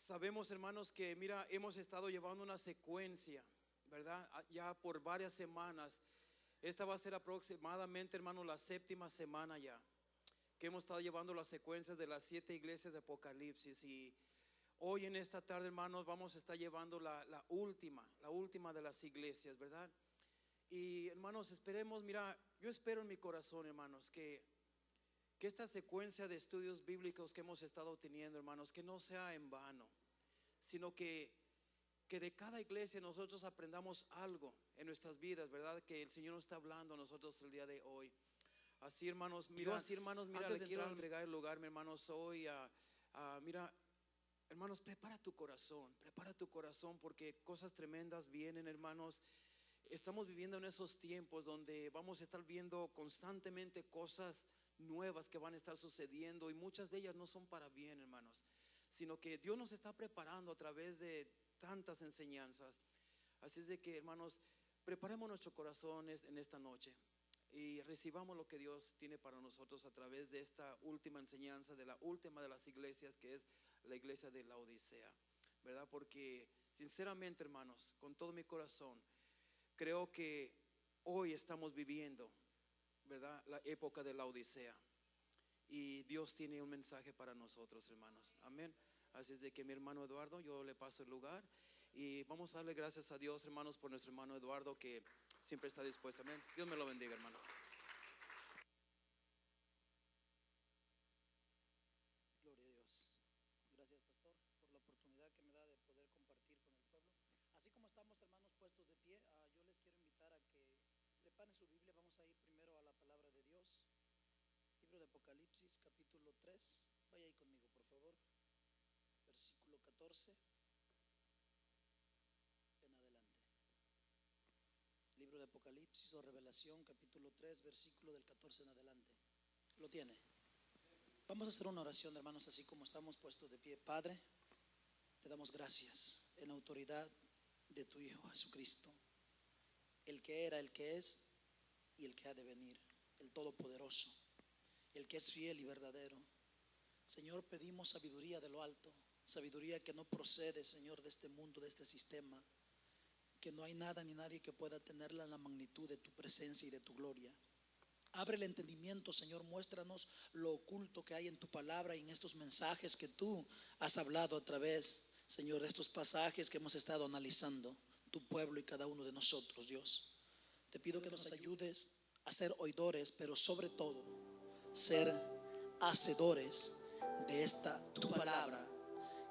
Sabemos, hermanos, que mira, hemos estado llevando una secuencia, ¿verdad? Ya por varias semanas. Esta va a ser aproximadamente, hermanos, la séptima semana ya que hemos estado llevando las secuencias de las 7 iglesias de Apocalipsis. Y hoy en esta tarde, hermanos, vamos a estar llevando la última de las iglesias, ¿verdad? Y hermanos, esperemos, mira, yo espero en mi corazón, hermanos, que esta secuencia de estudios bíblicos que hemos estado teniendo, hermanos, que no sea en vano, sino que de cada iglesia nosotros aprendamos algo en nuestras vidas, ¿verdad? Que el Señor nos está hablando a nosotros el día de hoy. Así, hermanos, mira, antes de quiero entregar el lugar, mi hermanos, hoy mira, hermanos, prepara tu corazón, porque cosas tremendas vienen, hermanos. Estamos viviendo en esos tiempos donde vamos a estar viendo constantemente cosas nuevas que van a estar sucediendo, y muchas de ellas no son para bien, hermanos, sino que Dios nos está preparando a través de tantas enseñanzas. Así es de que, hermanos, preparemos nuestro corazón en esta noche y recibamos lo que Dios tiene para nosotros a través de esta última enseñanza de la última de las iglesias, que es la iglesia de Laodicea, ¿verdad? Porque sinceramente, hermanos, con todo mi corazón, creo que hoy estamos viviendo, ¿verdad?, la época de Laodicea, y Dios tiene un mensaje para nosotros, hermanos. Amén. Así es de que mi hermano Eduardo, yo le paso el lugar y vamos a darle gracias a Dios, hermanos, por nuestro hermano Eduardo, que siempre está dispuesto. Amén. Dios me lo bendiga, hermano. Gloria a Dios. Gracias, pastor, por la oportunidad que me da de poder compartir con el pueblo. Así como estamos, hermanos, puestos de pie, yo les quiero invitar a que preparen su Biblia. Vamos a ir primero a la palabra de Dios. Libro de Apocalipsis, capítulo 3. Vaya ahí conmigo, por favor. Versículo 14 en adelante. Libro de Apocalipsis o Revelación, capítulo 3, versículo del 14 en adelante. ¿Lo tiene? Vamos a hacer una oración, hermanos, así como estamos puestos de pie. Padre, te damos gracias en la autoridad de tu Hijo Jesucristo, el que era, el que es y el que ha de venir, el Todopoderoso, el que es fiel y verdadero. Señor, pedimos sabiduría de lo alto, sabiduría que no procede, Señor, de este mundo, de este sistema, que no hay nada ni nadie que pueda tenerla en la magnitud de tu presencia y de tu gloria. Abre el entendimiento, Señor, muéstranos lo oculto que hay en tu palabra y en estos mensajes que tú has hablado a través, Señor, de estos pasajes que hemos estado analizando, tu pueblo y cada uno de nosotros, Dios. Te pido que nos ayudes a ser oidores, pero sobre todo ser hacedores de esta tu palabra,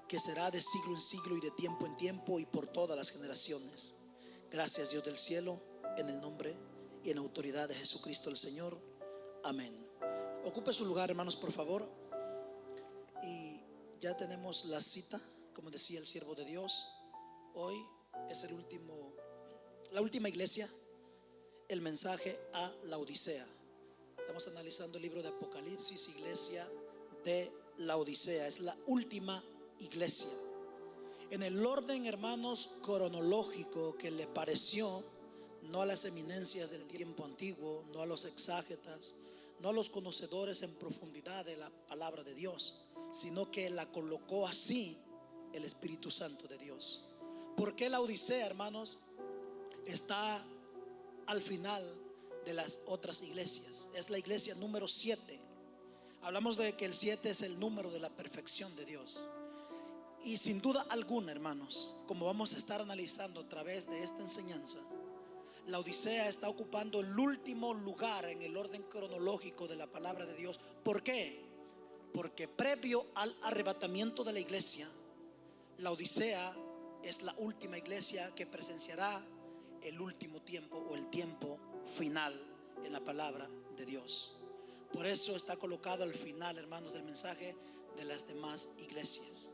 que será de siglo en siglo y de tiempo en tiempo y por todas las generaciones. Gracias, Dios del cielo, en el nombre y en autoridad de Jesucristo el Señor. Amén. Ocupe su lugar, hermanos, por favor. Y ya tenemos la cita, como decía el siervo de Dios. Hoy es la última iglesia, el mensaje a Laodicea. Estamos analizando el libro de Apocalipsis, iglesia de Laodicea. Es la última iglesia. En el orden, hermanos, cronológico que le pareció, no a las eminencias del tiempo antiguo, no a los exágetas, no a los conocedores en profundidad de la palabra de Dios, sino que la colocó así el Espíritu Santo de Dios. ¿Por qué Laodicea, hermanos, está al final de las otras iglesias? Es la iglesia número 7. Hablamos de que el 7 es el número de la perfección de Dios. Y sin duda alguna, hermanos, como vamos a estar analizando a través de esta enseñanza, Laodicea está ocupando el último lugar en el orden cronológico de la palabra de Dios. ¿Por qué? Porque previo al arrebatamiento de la iglesia, Laodicea es la última iglesia que presenciará el último tiempo o el tiempo final en la palabra de Dios. Por eso está colocado al final, hermanos, del mensaje de las demás iglesias.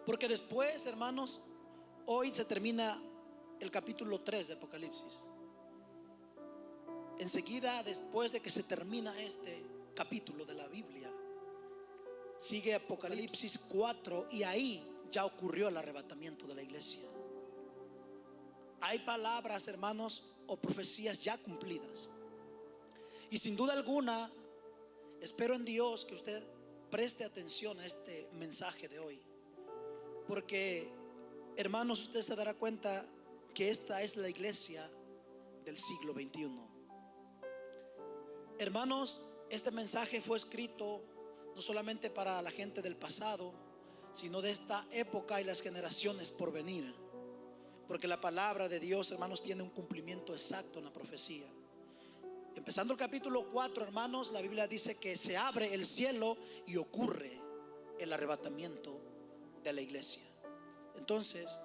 Porque después, hermanos, hoy se termina el capítulo 3 de Apocalipsis. Enseguida, después de que se termina este capítulo de la Biblia, sigue Apocalipsis 4, y ahí ya ocurrió el arrebatamiento de la iglesia. Hay palabras, hermanos, o profecías ya cumplidas. Y sin duda alguna, espero en Dios que usted preste atención a este mensaje de hoy, porque, hermanos, usted se dará cuenta que esta es la iglesia del siglo XXI. Hermanos, este mensaje fue escrito no solamente para la gente del pasado, sino de esta época y las generaciones por venir, porque la palabra de Dios, hermanos, tiene un cumplimiento exacto en la profecía. Empezando el capítulo 4, hermanos, la Biblia dice que se abre el cielo y ocurre el arrebatamiento de la iglesia. Entonces,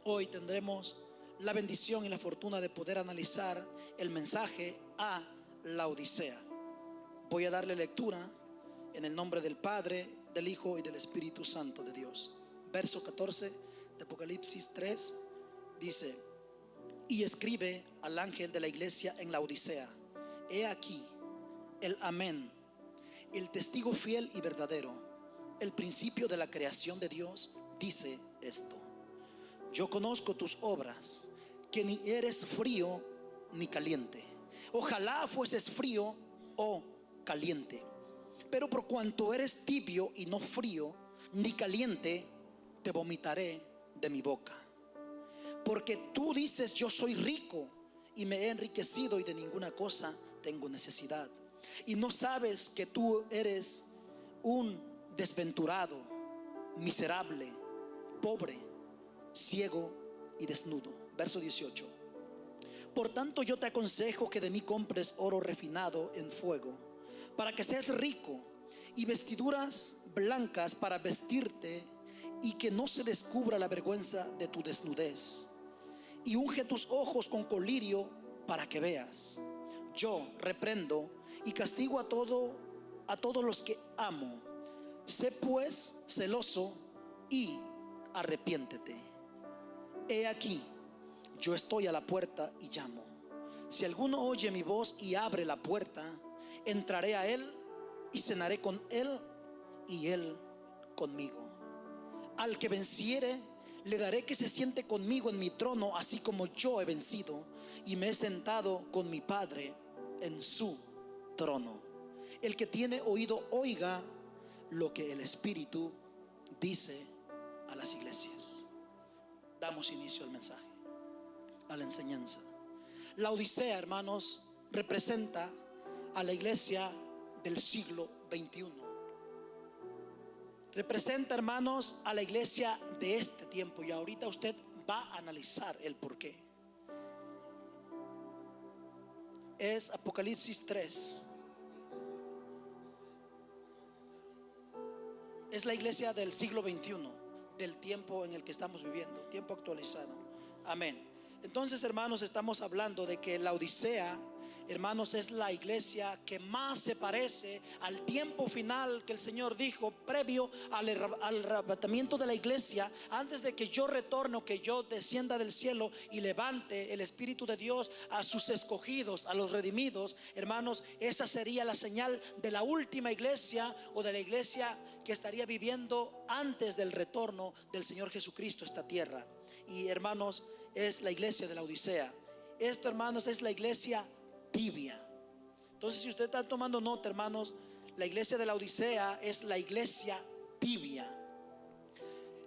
hoy tendremos la bendición y la fortuna de poder analizar el mensaje a la Odisea. Voy a darle lectura en el nombre del Padre, del Hijo y del Espíritu Santo de Dios. Verso 14 de Apocalipsis 3 dice: y escribe al ángel de la iglesia en la Odisea: he aquí el amén, el testigo fiel y verdadero, el principio de la creación de Dios, dice esto: yo conozco tus obras, que ni eres frío ni caliente. Ojalá fueses frío o caliente. Pero por cuanto eres tibio y no frío ni caliente, te vomitaré de mi boca. Porque tú dices: yo soy rico y me he enriquecido y de ninguna cosa tengo necesidad. Y no sabes que tú eres un desventurado, miserable, pobre, ciego y desnudo. Verso 18: por tanto yo te aconsejo que de mí compres oro refinado en fuego, para que seas rico, y vestiduras blancas para vestirte, y que no se descubra la vergüenza de tu desnudez, y unge tus ojos con colirio para que veas. Yo reprendo y castigo a todos los que amo. Sé pues celoso y arrepiéntete. He aquí, yo estoy a la puerta y llamo. Si alguno oye mi voz y abre la puerta, entraré a él y cenaré con él y él conmigo. Al que venciere, le daré que se siente conmigo en mi trono, así como yo he vencido y me he sentado con mi Padre en su trono. El que tiene oído, oiga lo que el Espíritu dice a las iglesias. Damos inicio al mensaje, a la enseñanza. La Odisea, hermanos, representa a la iglesia del siglo XXI. Representa, hermanos, a la iglesia de este tiempo. Y ahorita usted va a analizar el porqué. Es Apocalipsis 3. Es la iglesia del siglo XXI, del tiempo en el que estamos viviendo, tiempo actualizado. Amén. Entonces, hermanos, estamos hablando de que la Odisea, hermanos, es la iglesia que más se parece al tiempo final que el Señor dijo previo al arrebatamiento de la iglesia, antes de que yo retorne, que yo descienda del cielo y levante el Espíritu de Dios a sus escogidos, a los redimidos. Hermanos, esa sería la señal de la última iglesia, o de la iglesia que estaría viviendo antes del retorno del Señor Jesucristo a esta tierra. Y, hermanos, es la iglesia de la Odisea. Esto, hermanos, es la iglesia tibia. Entonces, si usted está tomando nota, hermanos, la iglesia de la Odisea es la iglesia tibia.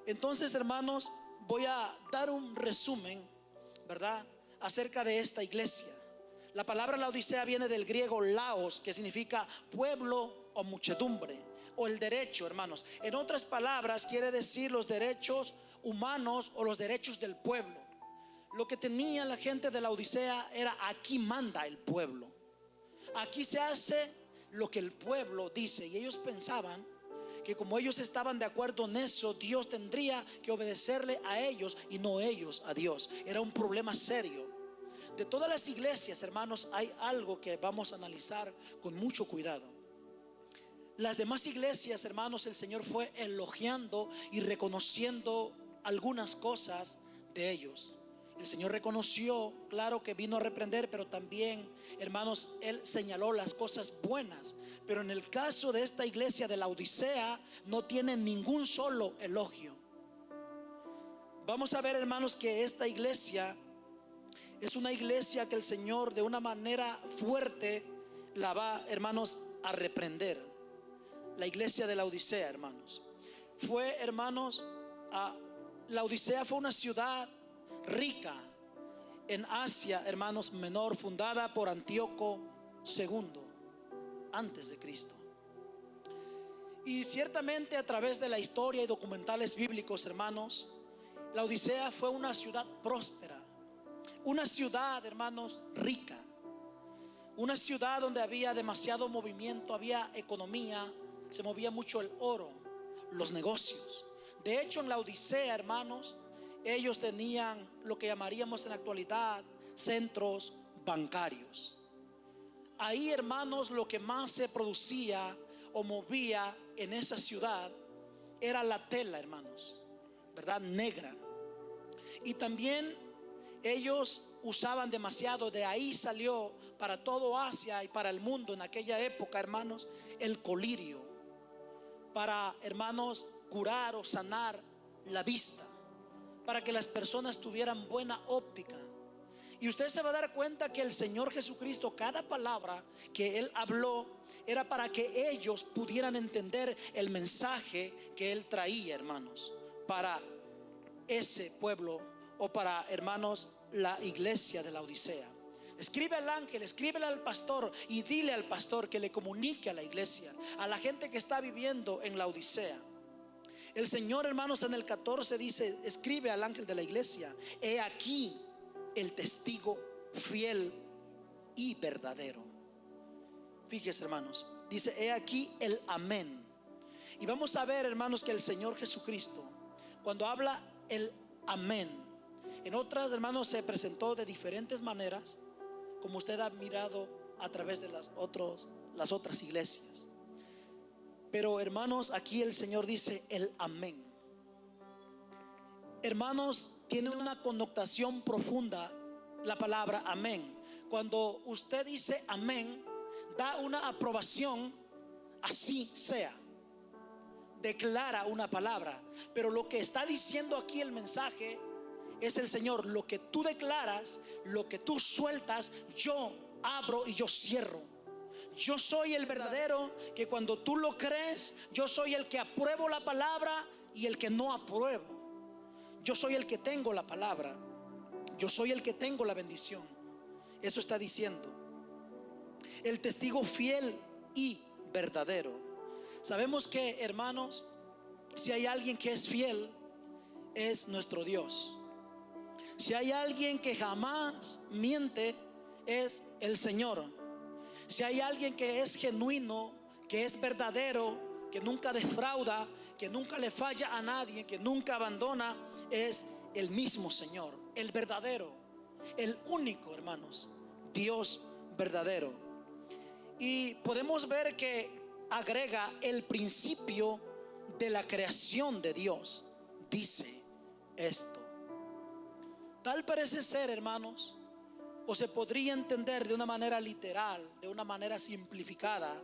Entonces, hermanos, voy a dar un resumen, ¿verdad?, acerca de esta iglesia. La palabra la Odisea viene del griego laos, que significa pueblo o muchedumbre, o el derecho, hermanos. En otras palabras, quiere decir los derechos humanos o los derechos del pueblo. Lo que tenía la gente de la Odisea era: aquí manda el pueblo, aquí se hace lo que el pueblo dice. Y ellos pensaban que como ellos estaban de acuerdo en eso, Dios tendría que obedecerle a ellos y no ellos a Dios. Era un problema serio. De todas las iglesias, hermanos, hay algo que vamos a analizar con mucho cuidado. Las demás iglesias, hermanos, el Señor fue elogiando y reconociendo algunas cosas de ellos. El Señor reconoció, claro, que vino a reprender, pero también, hermanos, Él señaló las cosas buenas. Pero en el caso de esta iglesia de la Odisea, no tiene ningún solo elogio. Vamos a ver, hermanos, que esta iglesia es una iglesia que el Señor de una manera fuerte la va, hermanos, a reprender. La iglesia de la Odisea, hermanos, fue, hermanos, Laodicea fue una ciudad rica en Asia, hermanos, menor, fundada por Antíoco II antes de Cristo. Y ciertamente a través de la historia y documentales bíblicos, hermanos, Laodicea fue una ciudad próspera, una ciudad, hermanos, rica, una ciudad donde había demasiado movimiento, había economía, se movía mucho el oro, los negocios. De hecho, en Laodicea, hermanos, ellos tenían lo que llamaríamos en la actualidad centros bancarios. Ahí, hermanos, lo que más se producía o movía en esa ciudad era la tela, hermanos, ¿verdad? Negra. Y también ellos usaban demasiado, de ahí salió para todo Asia y para el mundo en aquella época, hermanos, el colirio, para, hermanos, curar o sanar la vista, para que las personas tuvieran buena óptica. Y usted se va a dar cuenta que el Señor Jesucristo, cada palabra que Él habló era para que ellos pudieran entender el mensaje que Él traía, hermanos, para ese pueblo o para, hermanos, la iglesia de Laodicea. Escribe al ángel, escríbele al pastor y dile al pastor que le comunique a la iglesia, a la gente que está viviendo en Laodicea. El Señor, hermanos, en el 14 dice: escribe al ángel de la iglesia, he aquí el testigo fiel y verdadero. Fíjese, hermanos, dice: he aquí el amén. Y vamos a ver, hermanos, que el Señor Jesucristo, cuando habla el amén, en otras, hermanos, se presentó de diferentes maneras, como usted ha mirado a través de las otras iglesias. Pero, hermanos, aquí el Señor dice el amén. Hermanos, tiene una connotación profunda la palabra amén. Cuando usted dice amén, da una aprobación, así sea, declara una palabra. Pero lo que está diciendo aquí el mensaje es el Señor: lo que tú declaras, lo que tú sueltas, yo abro y yo cierro. Yo soy el verdadero, que cuando tú lo crees, yo soy el que apruebo la palabra y el que no apruebo. Yo soy el que tengo la palabra, yo soy el que tengo la bendición. Eso está diciendo el testigo fiel y verdadero. Sabemos que, hermanos, si hay alguien que es fiel, es nuestro Dios. Si hay alguien que jamás miente, es el Señor. Si hay alguien que es genuino, que es verdadero, que nunca defrauda, que nunca le falla a nadie, que nunca abandona, es el mismo Señor, el verdadero, el único, hermanos, Dios verdadero. Y podemos ver que agrega el principio de la creación de Dios. Dice esto. Tal parece ser, hermanos, o se podría entender de una manera literal, de una manera simplificada,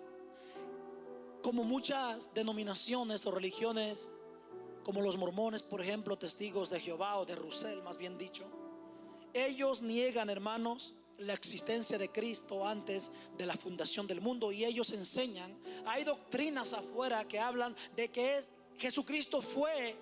como muchas denominaciones o religiones, como los mormones, por ejemplo, testigos de Jehová, o de Russell, más bien dicho. Ellos niegan, hermanos, la existencia de Cristo antes de la fundación del mundo, y ellos enseñan, hay doctrinas afuera que hablan de que Jesucristo fue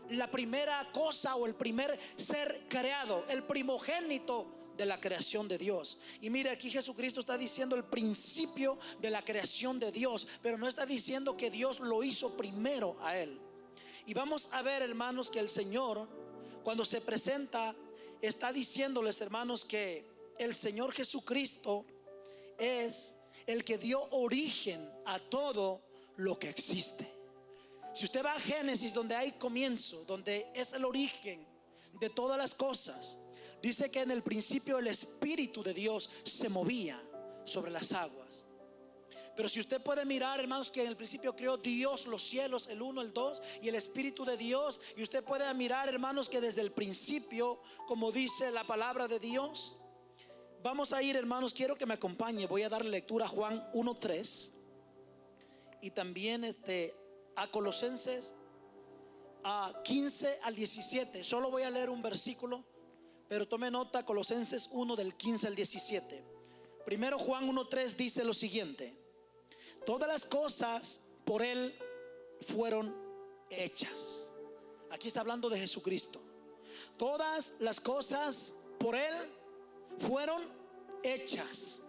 la primera cosa o el primer ser creado, el primogénito de la creación de Dios. Y mire, aquí Jesucristo está diciendo el principio de la creación de Dios, pero no está diciendo que Dios lo hizo primero a él. Y vamos a ver, hermanos, que el Señor, cuando se presenta, está diciéndoles, hermanos, que el Señor Jesucristo es el que dio origen a todo lo que existe. Si usted va a Génesis, donde hay comienzo, donde es el origen de todas las cosas, dice que en el principio el Espíritu de Dios se movía sobre las aguas. Pero si usted puede mirar, hermanos, que en el principio creó Dios los cielos, el 1, el 2 y el Espíritu de Dios. Y usted puede mirar, hermanos, que desde el principio, como dice la palabra de Dios. Vamos a ir, hermanos, quiero que me acompañe. Voy a darle lectura a Juan 1:3 y también a Colosenses 15 al 17. Solo voy a leer un versículo, pero tome nota, Colosenses 1 del 15 al 17. Primero Juan 1:3 dice lo siguiente: todas las cosas por él fueron hechas. Aquí está hablando de Jesucristo. Todas las cosas por Él fueron hechas,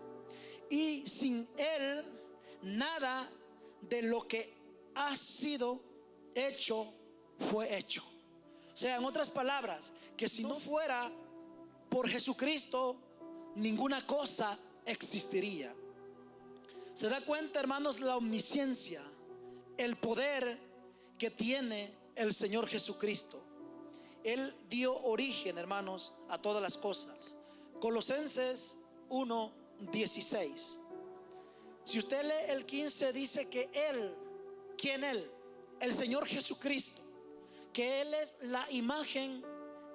y sin Él nada de lo que ha sido hecho fue hecho. O sea, en otras palabras, que si no fuera por Jesucristo, ninguna cosa existiría. ¿Se da cuenta, hermanos, la omnisciencia, el poder que tiene el Señor Jesucristo? Él dio origen, hermanos, a todas las cosas. Colosenses 1:16. Si usted lee el 15, dice que Él, ¿quién Él? El Señor Jesucristo, que Él es la imagen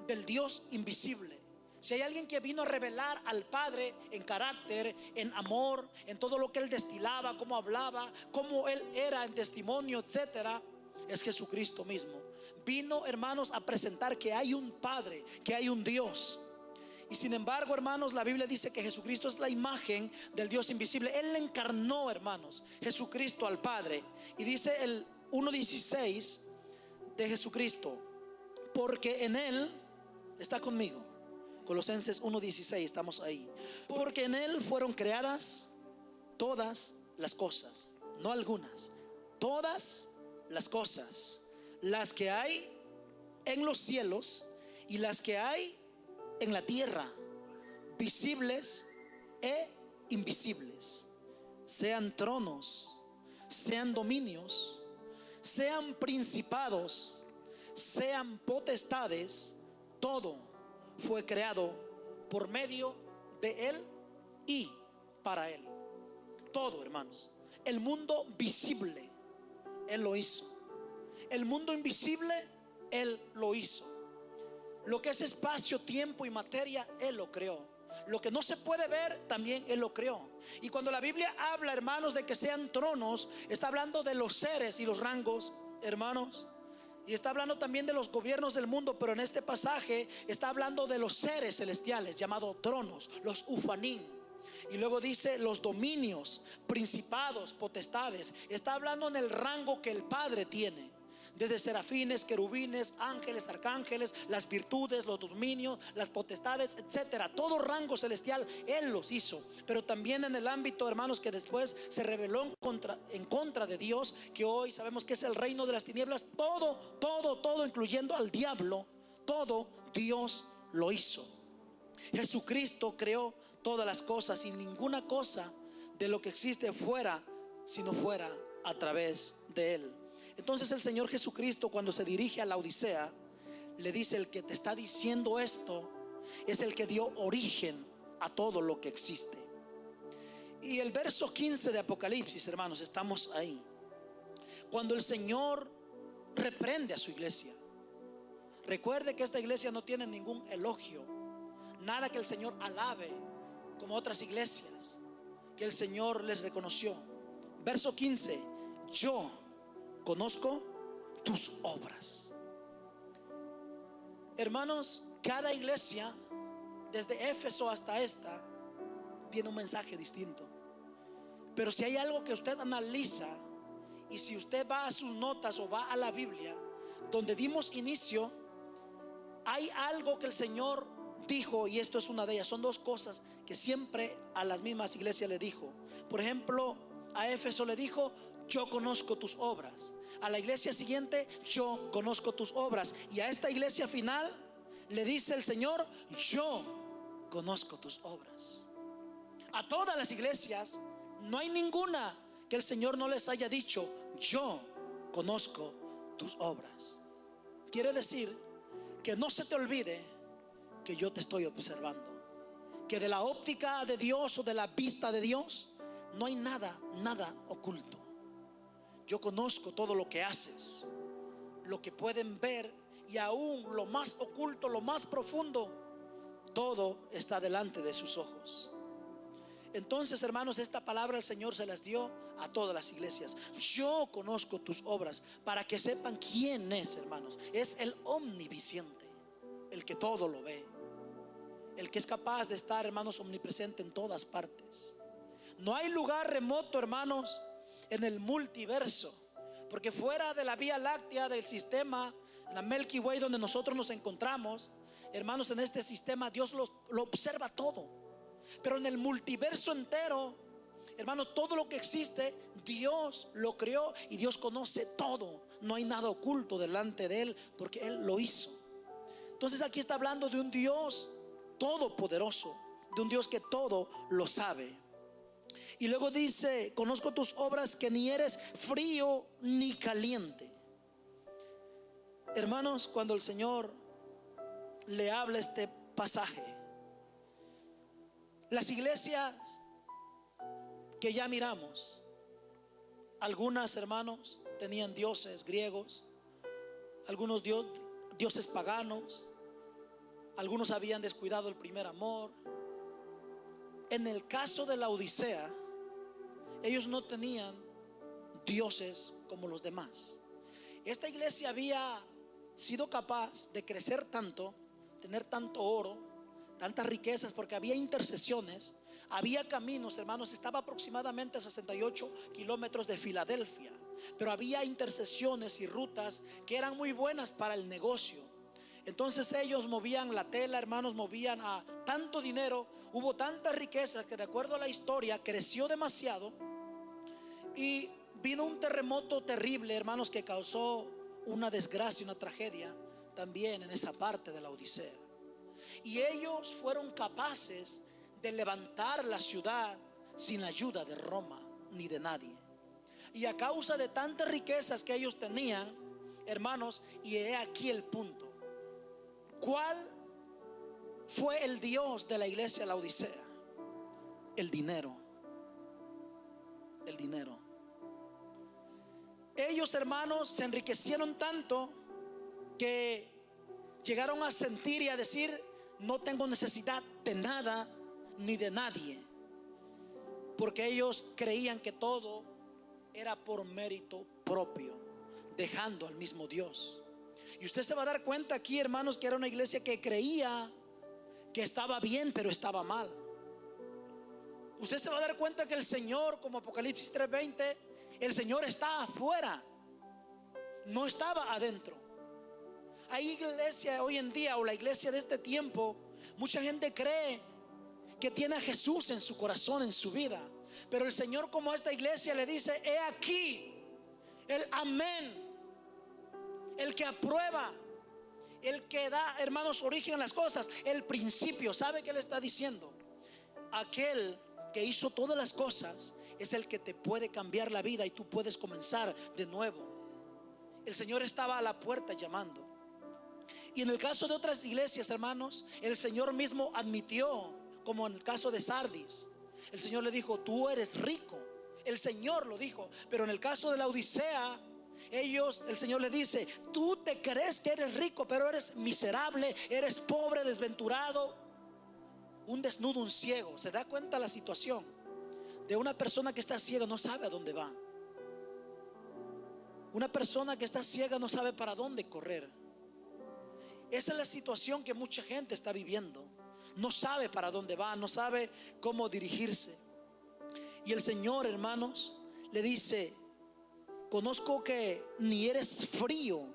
del Dios invisible. Si hay alguien que vino a revelar al Padre en carácter, en amor, en todo lo que Él destilaba, cómo hablaba, cómo Él era en testimonio, etcétera, es Jesucristo mismo. Vino, hermanos, a presentar que hay un Padre, que hay un Dios. Y sin embargo, hermanos, la Biblia dice que Jesucristo es la imagen del Dios invisible. Él le encarnó, hermanos, Jesucristo al Padre. Y dice el 1:16 de Jesucristo: porque en Él, está conmigo, Colosenses 1:16, estamos ahí. Porque en Él fueron creadas todas las cosas, no algunas, todas las cosas, las que hay en los cielos y las que hay en la tierra, visibles e invisibles, sean tronos, sean dominios, sean principados, sean potestades. Todo fue creado por medio de Él y para Él. Todo, hermanos. El mundo visible, Él lo hizo. El mundo invisible, Él lo hizo. Lo que es espacio, tiempo y materia, Él lo creó. Lo que no se puede ver, también Él lo creó. Y cuando la Biblia habla, hermanos, de que sean tronos, está hablando de los seres y los rangos, hermanos. Y está hablando también de los gobiernos del mundo, pero en este pasaje está hablando de los seres celestiales, llamados tronos, los ufanim. Y luego dice los dominios, principados, potestades. Está hablando en el rango que el Padre tiene, desde serafines, querubines, ángeles, arcángeles, las virtudes, los dominios, las potestades, etcétera. Todo rango celestial Él los hizo. Pero también en el ámbito, hermanos, que después se rebeló en contra de Dios, que hoy sabemos que es el reino de las tinieblas. Todo, incluyendo al diablo, todo Dios lo hizo. Jesucristo creó todas las cosas, y ninguna cosa de lo que existe fuera, si no fuera a través de Él. Entonces el Señor Jesucristo, cuando se dirige a la Odisea, le dice: el que te está diciendo esto es el que dio origen a todo lo que existe. Y el verso 15 de Apocalipsis, hermanos, estamos ahí, cuando el Señor reprende a su iglesia. Recuerde que esta iglesia no tiene ningún elogio, nada que el Señor alabe como otras iglesias que el Señor les reconoció. Verso 15: yo conozco tus obras. Hermanos, cada iglesia, desde Éfeso hasta esta, tiene un mensaje distinto. Pero si hay algo que usted analiza, y si usted va a sus notas o va a la Biblia, donde dimos inicio, hay algo que el Señor dijo, y esto es una de ellas. Son dos cosas que siempre a las mismas iglesias le dijo. Por ejemplo, a Éfeso le dijo: yo conozco tus obras. A la iglesia siguiente: yo conozco tus obras. Y a esta iglesia final le dice el Señor: yo conozco tus obras. A todas las iglesias no hay ninguna que el Señor no les haya dicho: yo conozco tus obras. Quiere decir que no se te olvide que yo te estoy observando, que de la óptica de Dios o de la vista de Dios no hay nada oculto. Yo conozco todo lo que haces, lo que pueden ver, y aún lo más oculto, lo más profundo, todo está delante de sus ojos. Entonces, hermanos, esta palabra el Señor se las dio a todas las iglesias. Yo conozco tus obras, para que sepan quién es, hermanos. Es el omnisciente, el que todo lo ve, el que es capaz de estar, hermanos, omnipresente en todas partes. No hay lugar remoto, hermanos, en el multiverso, porque fuera de la Vía Láctea, del sistema En la Milky Way donde nosotros nos encontramos, hermanos, en este sistema Dios lo observa todo. Pero en el multiverso entero, hermanos, todo lo que existe, Dios lo creó y Dios conoce todo. No hay nada oculto delante de Él porque Él lo hizo. Entonces aquí está hablando de un Dios todopoderoso, de un Dios que todo lo sabe. Y luego dice: conozco tus obras, que ni eres frío ni caliente. Hermanos, cuando el Señor le habla este pasaje, las iglesias que ya miramos, algunas, hermanos, tenían dioses griegos, algunos dioses paganos, algunos habían descuidado el primer amor. En el caso de la Odisea, ellos no tenían dioses como los demás. Esta iglesia había sido capaz de crecer tanto, tener tanto oro, tantas riquezas, porque había intercesiones, había caminos, hermanos. Estaba aproximadamente a 68 kilómetros de Filadelfia, pero había intercesiones y rutas que eran muy buenas para el negocio. Entonces ellos movían la tela, hermanos, movían a tanto dinero. Hubo tanta riqueza que, de acuerdo a la historia, creció demasiado. Y vino un terremoto terrible, hermanos, que causó una desgracia, una tragedia también en esa parte de la Odisea. Y ellos fueron capaces de levantar la ciudad sin la ayuda de Roma ni de nadie. Y a causa de tantas riquezas que ellos tenían, hermanos, y he aquí el punto: ¿cuál fue el Dios de la iglesia de la Odisea? El dinero. El dinero. Ellos, hermanos, se enriquecieron tanto que llegaron a sentir y a decir: no tengo necesidad de nada ni de nadie, porque ellos creían que todo era por mérito propio, dejando al mismo Dios. Y usted se va a dar cuenta aquí, hermanos, que era una iglesia que creía que estaba bien, pero estaba mal. Usted se va a dar cuenta que el Señor, como Apocalipsis 3:20, el Señor está afuera, no estaba adentro. Hay iglesia hoy en día, o la iglesia de este tiempo, mucha gente cree que tiene a Jesús en su corazón, en su vida. Pero el Señor, como a esta iglesia, le dice: he aquí el amén, el que aprueba, el que da, hermanos, origen a las cosas, el principio. ¿Sabe qué le está diciendo? Aquel que hizo todas las cosas es el que te puede cambiar la vida y tú puedes comenzar de nuevo. El Señor estaba a la puerta llamando. Y en el caso de otras iglesias, hermanos, el Señor mismo admitió, como en el caso de Sardis, el Señor le dijo: tú eres rico. El Señor lo dijo. Pero en el caso de la Odisea, el Señor le dice: tú te crees que eres rico, pero eres miserable, eres pobre, desventurado, un desnudo, un ciego. ¿Se da cuenta la situación de una persona que está ciega? No sabe a dónde va. Una persona que está ciega no sabe para dónde correr. Esa es la situación que mucha gente está viviendo. No sabe para dónde va, no sabe cómo dirigirse. Y el Señor, hermanos, le dice: conozco que ni eres frío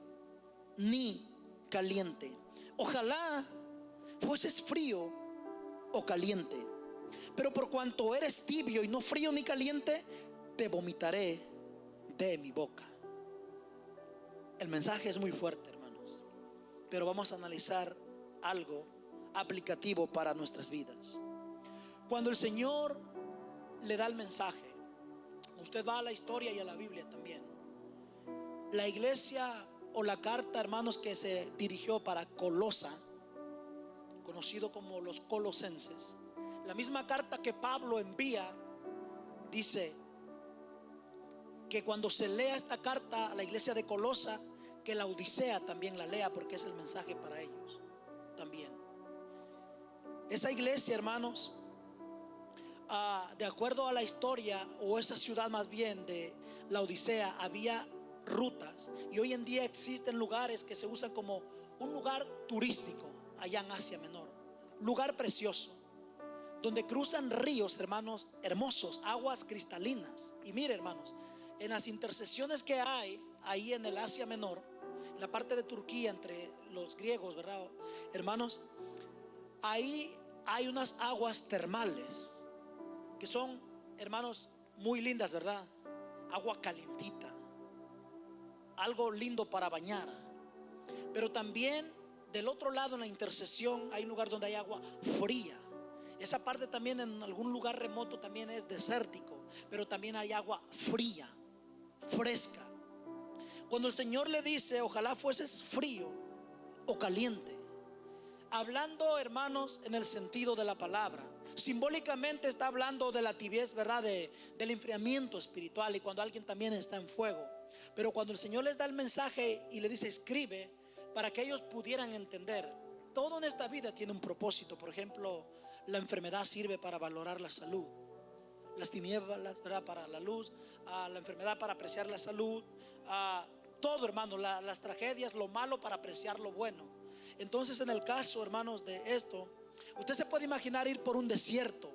ni caliente. Ojalá fueses frío o caliente, pero por cuanto eres tibio y no frío ni caliente, te vomitaré de mi boca. El mensaje es muy fuerte, hermanos, pero vamos a analizar algo aplicativo para nuestras vidas. Cuando el Señor le da el mensaje, usted va a la historia y a la Biblia también. La iglesia o la carta, hermanos, que se dirigió para Colosa, conocido como los colosenses, la misma carta que Pablo envía, dice que cuando se lea esta carta a la iglesia de Colosa, que la Odisea también la lea, porque es el mensaje para ellos también. Esa iglesia, hermanos, de acuerdo a la historia, o esa ciudad más bien de la Odisea, había rutas, y hoy en día existen lugares que se usan como un lugar turístico allá en Asia Menor, lugar precioso, donde cruzan ríos, hermanos, hermosos, aguas cristalinas. Y mire, hermanos, en las intercesiones que hay ahí en el Asia Menor, en la parte de Turquía, entre los griegos, ¿verdad? Hermanos, ahí hay unas aguas termales que son, hermanos, muy lindas, ¿verdad? Agua calientita, algo lindo para bañar. Pero también del otro lado, en la intercesión, hay un lugar donde hay agua fría. Esa parte también, en algún lugar remoto, también es desértico, pero también hay agua fría, fresca. Cuando el Señor le dice, ojalá fueses frío o caliente, hablando, hermanos, en el sentido de la palabra, simbólicamente está hablando de la tibieza, ¿verdad? Del enfriamiento espiritual, y cuando alguien también está en fuego. Pero cuando el Señor les da el mensaje y le dice escribe, para que ellos pudieran entender, todo en esta vida tiene un propósito. Por ejemplo, la enfermedad sirve para valorar la salud, las tinieblas, ¿verdad?, para la luz, la enfermedad para apreciar la salud, todo, hermano, las tragedias, lo malo para apreciar lo bueno. Entonces, en el caso, hermanos, de esto, usted se puede imaginar ir por un desierto,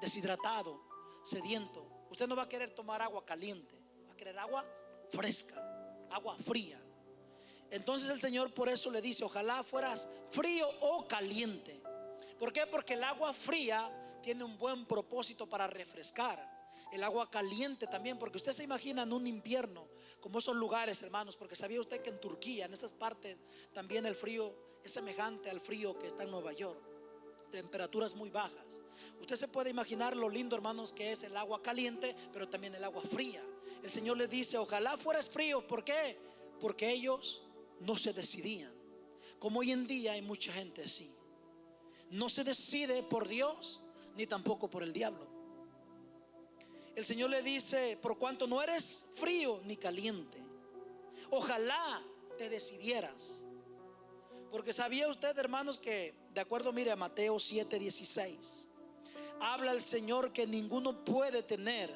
deshidratado, sediento. Usted no va a querer tomar agua caliente, va a querer agua fresca, agua fría. Entonces el Señor por eso le dice, ojalá fueras frío o caliente. ¿Por qué? Porque el agua fría tiene un buen propósito para refrescar. El agua caliente también, porque usted se imagina en un invierno, como esos lugares, hermanos, porque sabía usted que en Turquía, en esas partes, también el frío es semejante al frío que está en Nueva York, temperaturas muy bajas. Usted se puede imaginar lo lindo, hermanos, que es el agua caliente, pero también el agua fría. El Señor les dice, ojalá fueras frío. ¿Por qué? Porque ellos no se decidían. Como hoy en día hay mucha gente así, no se decide por Dios ni tampoco por el diablo. El Señor le dice, por cuanto no eres frío ni caliente, ojalá te decidieras. Porque sabía usted, hermanos, que de acuerdo, mire, a Mateo 7:16, habla el Señor que ninguno puede tener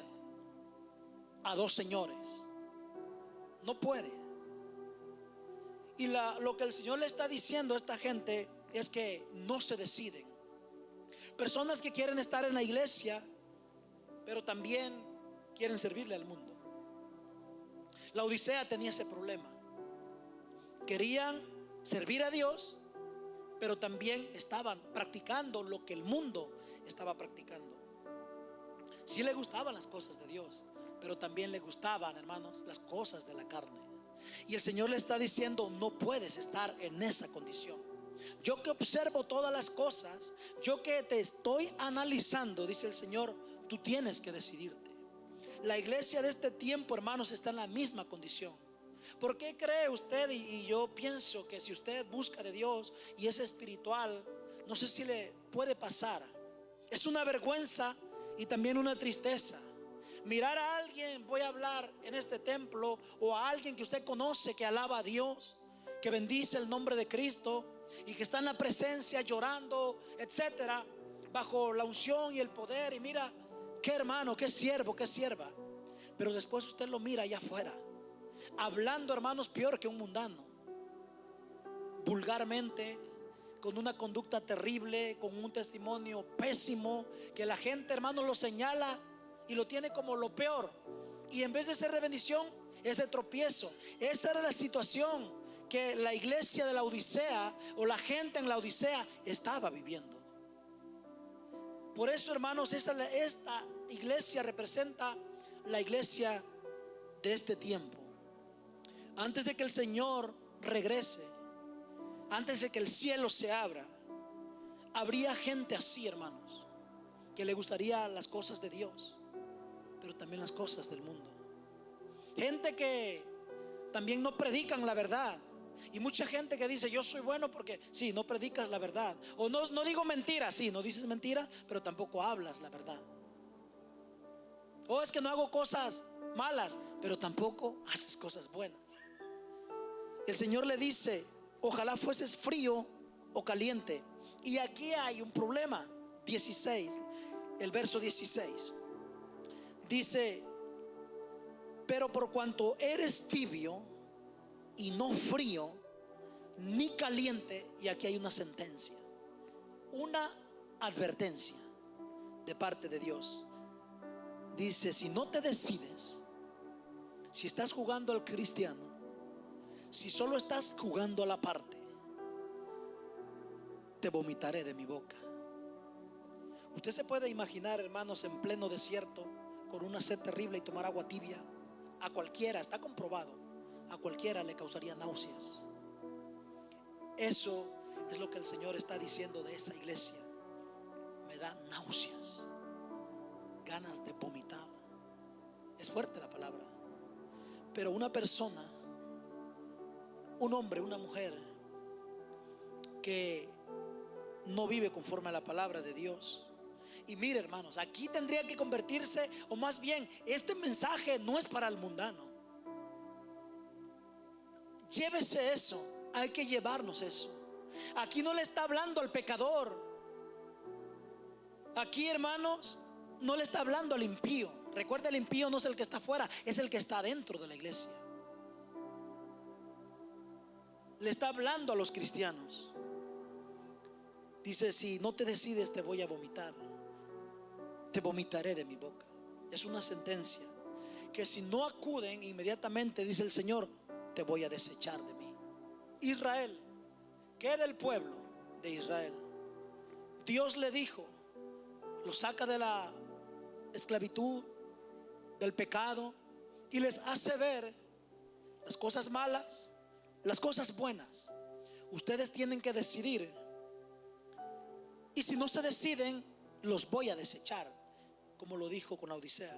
a dos señores. No puede. Y lo que el Señor le está diciendo a esta gente es que no se deciden. Personas que quieren estar en la iglesia, pero también quieren servirle al mundo. La Odisea tenía ese problema. Querían servir a Dios, pero también estaban practicando lo que el mundo estaba practicando. Sí le gustaban las cosas de Dios, pero también le gustaban, hermanos, las cosas de la carne. Y el Señor le está diciendo, no puedes estar en esa condición. Yo que observo todas las cosas, yo que te estoy analizando, dice el Señor, tú tienes que decidirte. La iglesia de este tiempo, hermanos, está en la misma condición. ¿Por qué cree usted? Y yo pienso que si usted busca de Dios y es espiritual, no sé si le puede pasar. Es una vergüenza y también una tristeza mirar a alguien, voy a hablar en este templo, o a alguien que usted conoce que alaba a Dios, que bendice el nombre de Cristo y que está en la presencia llorando, etcétera, bajo la unción y el poder. Y mira, qué hermano, qué siervo, qué sierva. Pero después usted lo mira allá afuera, hablando, hermanos, peor que un mundano, vulgarmente, con una conducta terrible, con un testimonio pésimo, que la gente, hermanos, lo señala y lo tiene como lo peor. Y en vez de ser de bendición, es de tropiezo. Esa era la situación que la iglesia de la Odisea, o la gente en la Odisea, estaba viviendo. Por eso, hermanos, esta iglesia representa la iglesia de este tiempo. Antes de que el Señor regrese, antes de que el cielo se abra, habría gente así, hermanos, que le gustaría las cosas de Dios, pero también las cosas del mundo. Gente que también no predican la verdad. Y mucha gente que dice, yo soy bueno porque sí, no predicas la verdad. O no digo mentiras, sí, no dices mentiras, pero tampoco hablas la verdad. O es que no hago cosas malas, pero tampoco haces cosas buenas. El Señor le dice, ojalá fueses frío o caliente. Y aquí hay un problema. 16, el verso 16 dice, pero por cuanto eres tibio y no frío ni caliente, y aquí hay una sentencia, una advertencia de parte de Dios. Dice, si no te decides, si estás jugando al cristiano, si solo estás jugando a la parte, te vomitaré de mi boca. Usted se puede imaginar, hermanos, en pleno desierto, con una sed terrible, y tomar agua tibia. A cualquiera, está comprobado, a cualquiera le causaría náuseas. Eso es lo que el Señor está diciendo de esa iglesia. Me da náuseas, ganas de vomitar. Es fuerte la palabra, pero una persona, un hombre, una mujer que no vive conforme a la palabra de Dios. Y mire, hermanos, aquí tendría que convertirse, o más bien, este mensaje no es para el mundano. Llévese eso, hay que llevarnos eso. Aquí no le está hablando al pecador. Aquí, hermanos, no le está hablando al impío. Recuerda, el impío no es el que está afuera, es el que está dentro de la iglesia. Le está hablando a los cristianos. Dice, si no te decides, te voy a vomitar. Te vomitaré de mi boca. Es una sentencia que si no acuden inmediatamente, dice el Señor, te voy a desechar de mí. Israel, ¿qué del pueblo de Israel? Dios le dijo, lo saca de la esclavitud, del pecado, y les hace ver las cosas malas, las cosas buenas. Ustedes tienen que decidir, y si no se deciden, los voy a desechar, como lo dijo con la Odisea.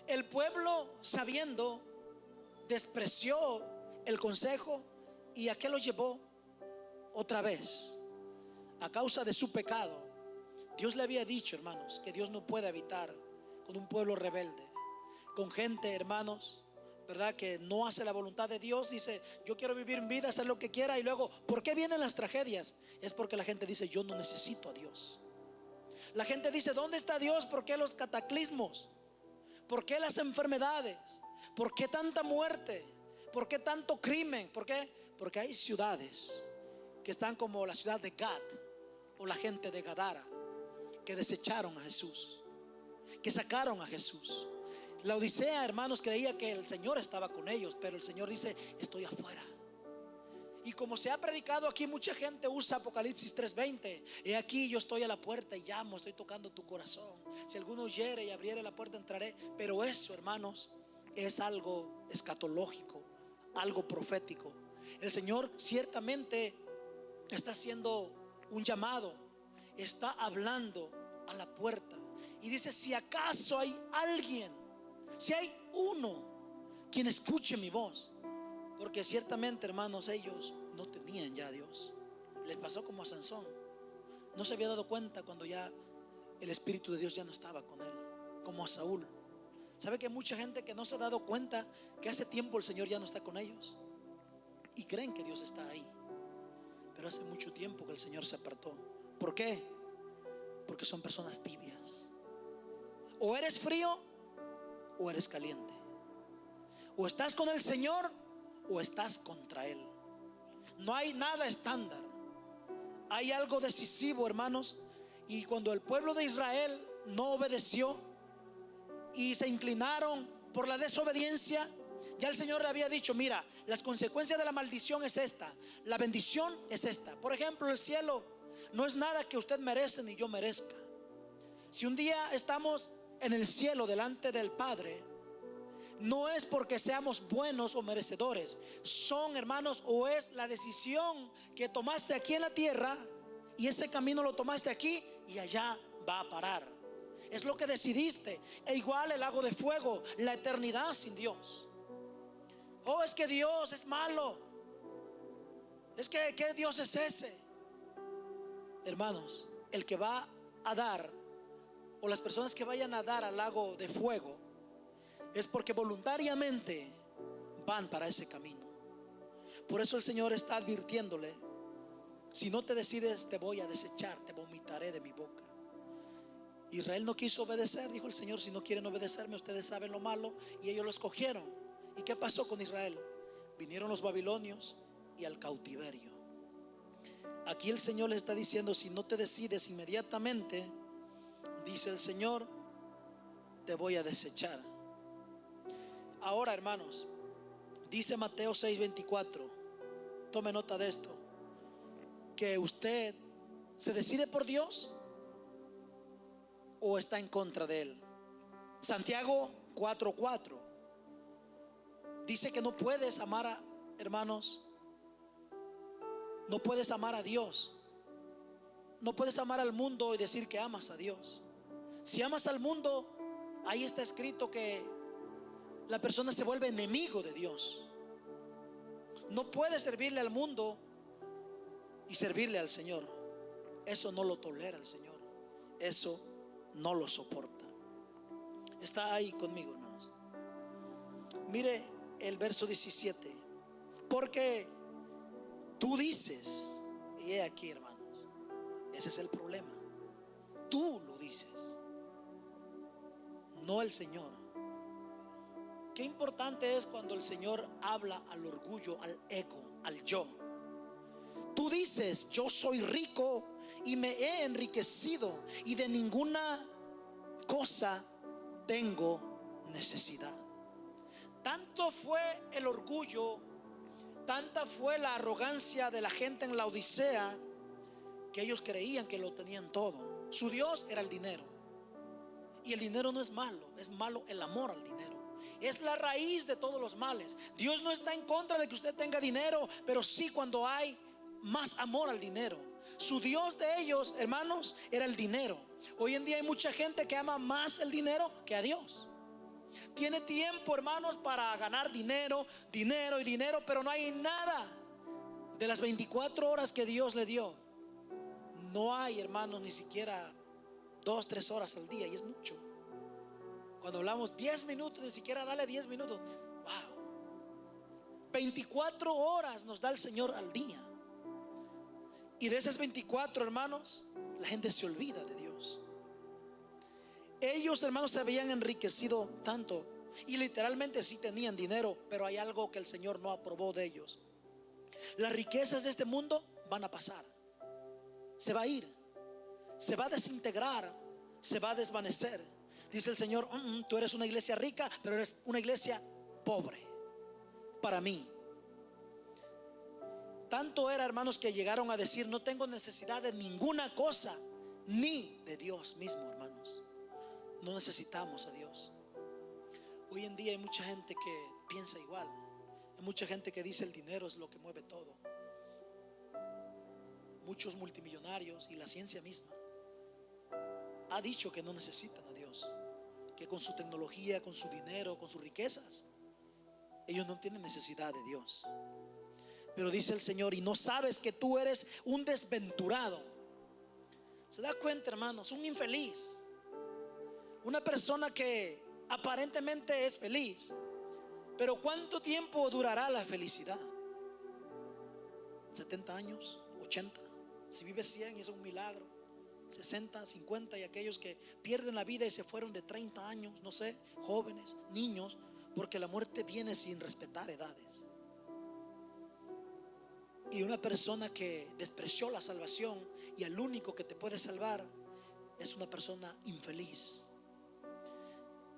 El pueblo, sabiendo, despreció el consejo. ¿Y a qué lo llevó? Otra vez, a causa de su pecado. Dios le había dicho, hermanos, que Dios no puede habitar con un pueblo rebelde, con gente, hermanos, ¿verdad?, que no hace la voluntad de Dios. Dice, yo quiero vivir mi vida, hacer lo que quiera. Y luego, ¿por qué vienen las tragedias? Es porque la gente dice, yo no necesito a Dios. La gente dice, ¿dónde está Dios? ¿Por qué los cataclismos? ¿Por qué las enfermedades? ¿Por qué tanta muerte? ¿Por qué tanto crimen? ¿Por qué? Porque hay ciudades que están como la ciudad de Gad, o la gente de Gadara, que desecharon a Jesús, que sacaron a Jesús. La Odisea, hermanos, creía que el Señor estaba con ellos, pero el Señor dice, estoy afuera. Y como se ha predicado aquí, mucha gente usa Apocalipsis 3:20. He aquí, yo estoy a la puerta y llamo, estoy tocando tu corazón. Si alguno oyere y abriere la puerta, entraré. Pero eso, hermanos, es algo escatológico, algo profético. El Señor ciertamente está haciendo un llamado, está hablando a la puerta. Y dice, si acaso hay alguien, si hay uno quien escuche mi voz. Porque ciertamente, hermanos, ellos no tenían ya a Dios. Les pasó como a Sansón. No se había dado cuenta cuando ya el Espíritu de Dios ya no estaba con él. Como a Saúl. ¿Sabe que hay mucha gente que no se ha dado cuenta que hace tiempo el Señor ya no está con ellos? Y creen que Dios está ahí. Pero hace mucho tiempo que el Señor se apartó. ¿Por qué? Porque son personas tibias. O eres frío o eres caliente. O estás con el Señor o estás contra Él. No hay nada estándar. Hay algo decisivo, hermanos. Y cuando el pueblo de Israel no obedeció y se inclinaron por la desobediencia, ya el Señor le había dicho, mira, las consecuencias de la maldición es esta, la bendición es esta. Por ejemplo, el cielo no es nada que usted merece ni yo merezca. Si un día estamos en el cielo delante del Padre, no es porque seamos buenos o merecedores. Son, hermanos, o es la decisión que tomaste aquí en la tierra, y ese camino lo tomaste aquí y allá va a parar. Es lo que decidiste. E igual el lago de fuego, la eternidad sin Dios. Oh, es que Dios es malo. Es que ¿qué Dios es ese? Hermanos, el que va a dar, o las personas que vayan a dar al lago de fuego, es porque voluntariamente van para ese camino. Por eso el Señor está advirtiéndole, si no te decides, te voy a desechar, te vomitaré de mi boca. Israel no quiso obedecer, dijo el Señor, si no quieren obedecerme, ustedes saben lo malo, y ellos lo escogieron. ¿Y qué pasó con Israel? Vinieron los babilonios y al cautiverio. Aquí el Señor les está diciendo, si no te decides inmediatamente, dice el Señor, te voy a desechar. Ahora, hermanos, dice Mateo 6:24, tome nota de esto, que usted se decide por Dios o está en contra de Él. Santiago 4:4 dice que no puedes amar hermanos, no puedes amar a Dios, no puedes amar al mundo y decir que amas a Dios. Si amas al mundo, ahí está escrito que la persona se vuelve enemigo de Dios. No puedes servirle al mundo y servirle al Señor. Eso no lo tolera el Señor, eso no lo soporta. Está ahí conmigo, hermanos. Mire el verso 17. Porque tú dices, y he aquí, hermanos, ese es el problema. Tú lo dices, no el Señor. Qué importante es cuando el Señor habla al orgullo, al ego, al yo. Tú dices, yo soy rico y me he enriquecido y de ninguna cosa tengo necesidad. Tanto fue el orgullo, tanta fue la arrogancia de la gente en la Odisea, que ellos creían que lo tenían todo. Su Dios era el dinero. Y el dinero no es malo, es malo el amor al dinero. Es la raíz de todos los males. Dios no está en contra de que usted tenga dinero, pero sí cuando hay más amor al dinero. Su Dios de ellos, hermanos, era el dinero. Hoy en día hay mucha gente que ama más el dinero que a Dios. Tiene tiempo, hermanos, para ganar dinero, dinero y dinero, pero no hay nada de las 24 horas que Dios le dio. No hay, hermanos, ni siquiera 2-3 horas al día, y es mucho. Cuando hablamos 10 minutos, ni siquiera dale 10 minutos. Wow. 24 horas nos da el Señor al día. Y de esas 24, hermanos, la gente se olvida de Dios. Ellos, hermanos, se habían enriquecido tanto y literalmente sí tenían dinero, pero hay algo que el Señor no aprobó de ellos. Las riquezas de este mundo van a pasar. Se va a ir, se va a desintegrar, se va a desvanecer. Dice el Señor, tú eres una iglesia rica, pero eres una iglesia pobre para mí. Tanto era, hermanos, que llegaron a decir, no tengo necesidad de ninguna cosa, ni de Dios mismo, hermanos. No necesitamos a Dios. Hoy en día hay mucha gente que piensa igual. Hay mucha gente que dice el dinero es lo que mueve todo. Muchos multimillonarios y la ciencia misma ha dicho que no necesitan a Dios, que con su tecnología, con su dinero, con sus riquezas, ellos no tienen necesidad de Dios. Pero dice el Señor, y no sabes que tú eres un desventurado. ¿Se da cuenta, hermanos? Un infeliz, una persona que aparentemente es feliz, pero ¿cuánto tiempo durará la felicidad? 70 años, 80. Si vive 100 es un milagro. 60, 50 y aquellos que pierden la vida y se fueron de 30 años, no sé, jóvenes, niños, porque la muerte viene sin respetar edades. Y una persona que despreció la salvación y el único que te puede salvar es una persona infeliz.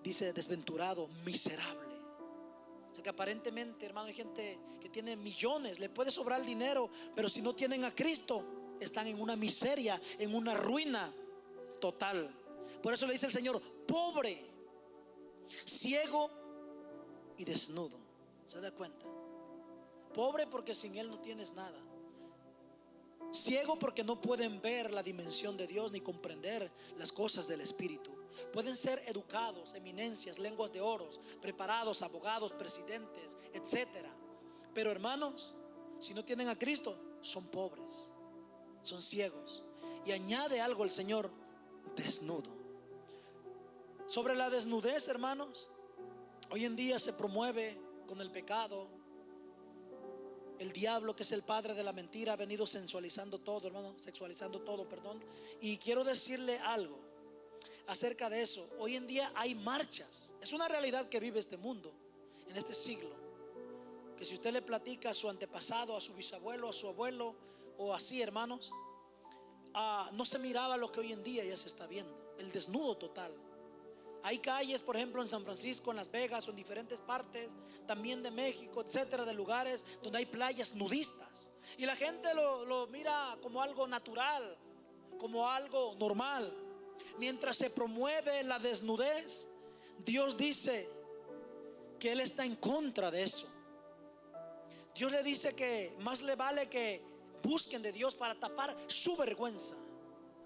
Dice desventurado, miserable. O sea que aparentemente, hermano, hay gente que tiene millones, le puede sobrar el dinero, pero si no tienen a Cristo, están en una miseria, en una ruina total. Por eso le dice el Señor, pobre, ciego y desnudo. ¿Se da cuenta? Pobre porque sin Él no tienes nada. Ciego porque no pueden ver la dimensión de Dios ni comprender las cosas del Espíritu. Pueden ser educados, eminencias, lenguas de oros, preparados, abogados, presidentes, etcétera. Pero hermanos, si no tienen a Cristo, son pobres, son ciegos. Y añade algo el Señor, desnudo. Sobre la desnudez, hermanos, hoy en día se promueve con el pecado. El diablo, que es el padre de la mentira, ha venido sensualizando todo, hermano, sexualizando todo, perdón. Y quiero decirle algo acerca de eso. Hoy en día hay marchas. Es una realidad que vive este mundo en este siglo, que si usted le platica a su antepasado, a su bisabuelo, a su abuelo o así, hermanos, no se miraba lo que hoy en día ya se está viendo, el desnudo total. Hay calles, por ejemplo, en San Francisco, en Las Vegas o en diferentes partes, también de México, etcétera, de lugares donde hay playas nudistas. Y la gente lo mira como algo natural, como algo normal. Mientras se promueve la desnudez, Dios dice que Él está en contra de eso. Dios le dice que más le vale que busquen de Dios para tapar su vergüenza.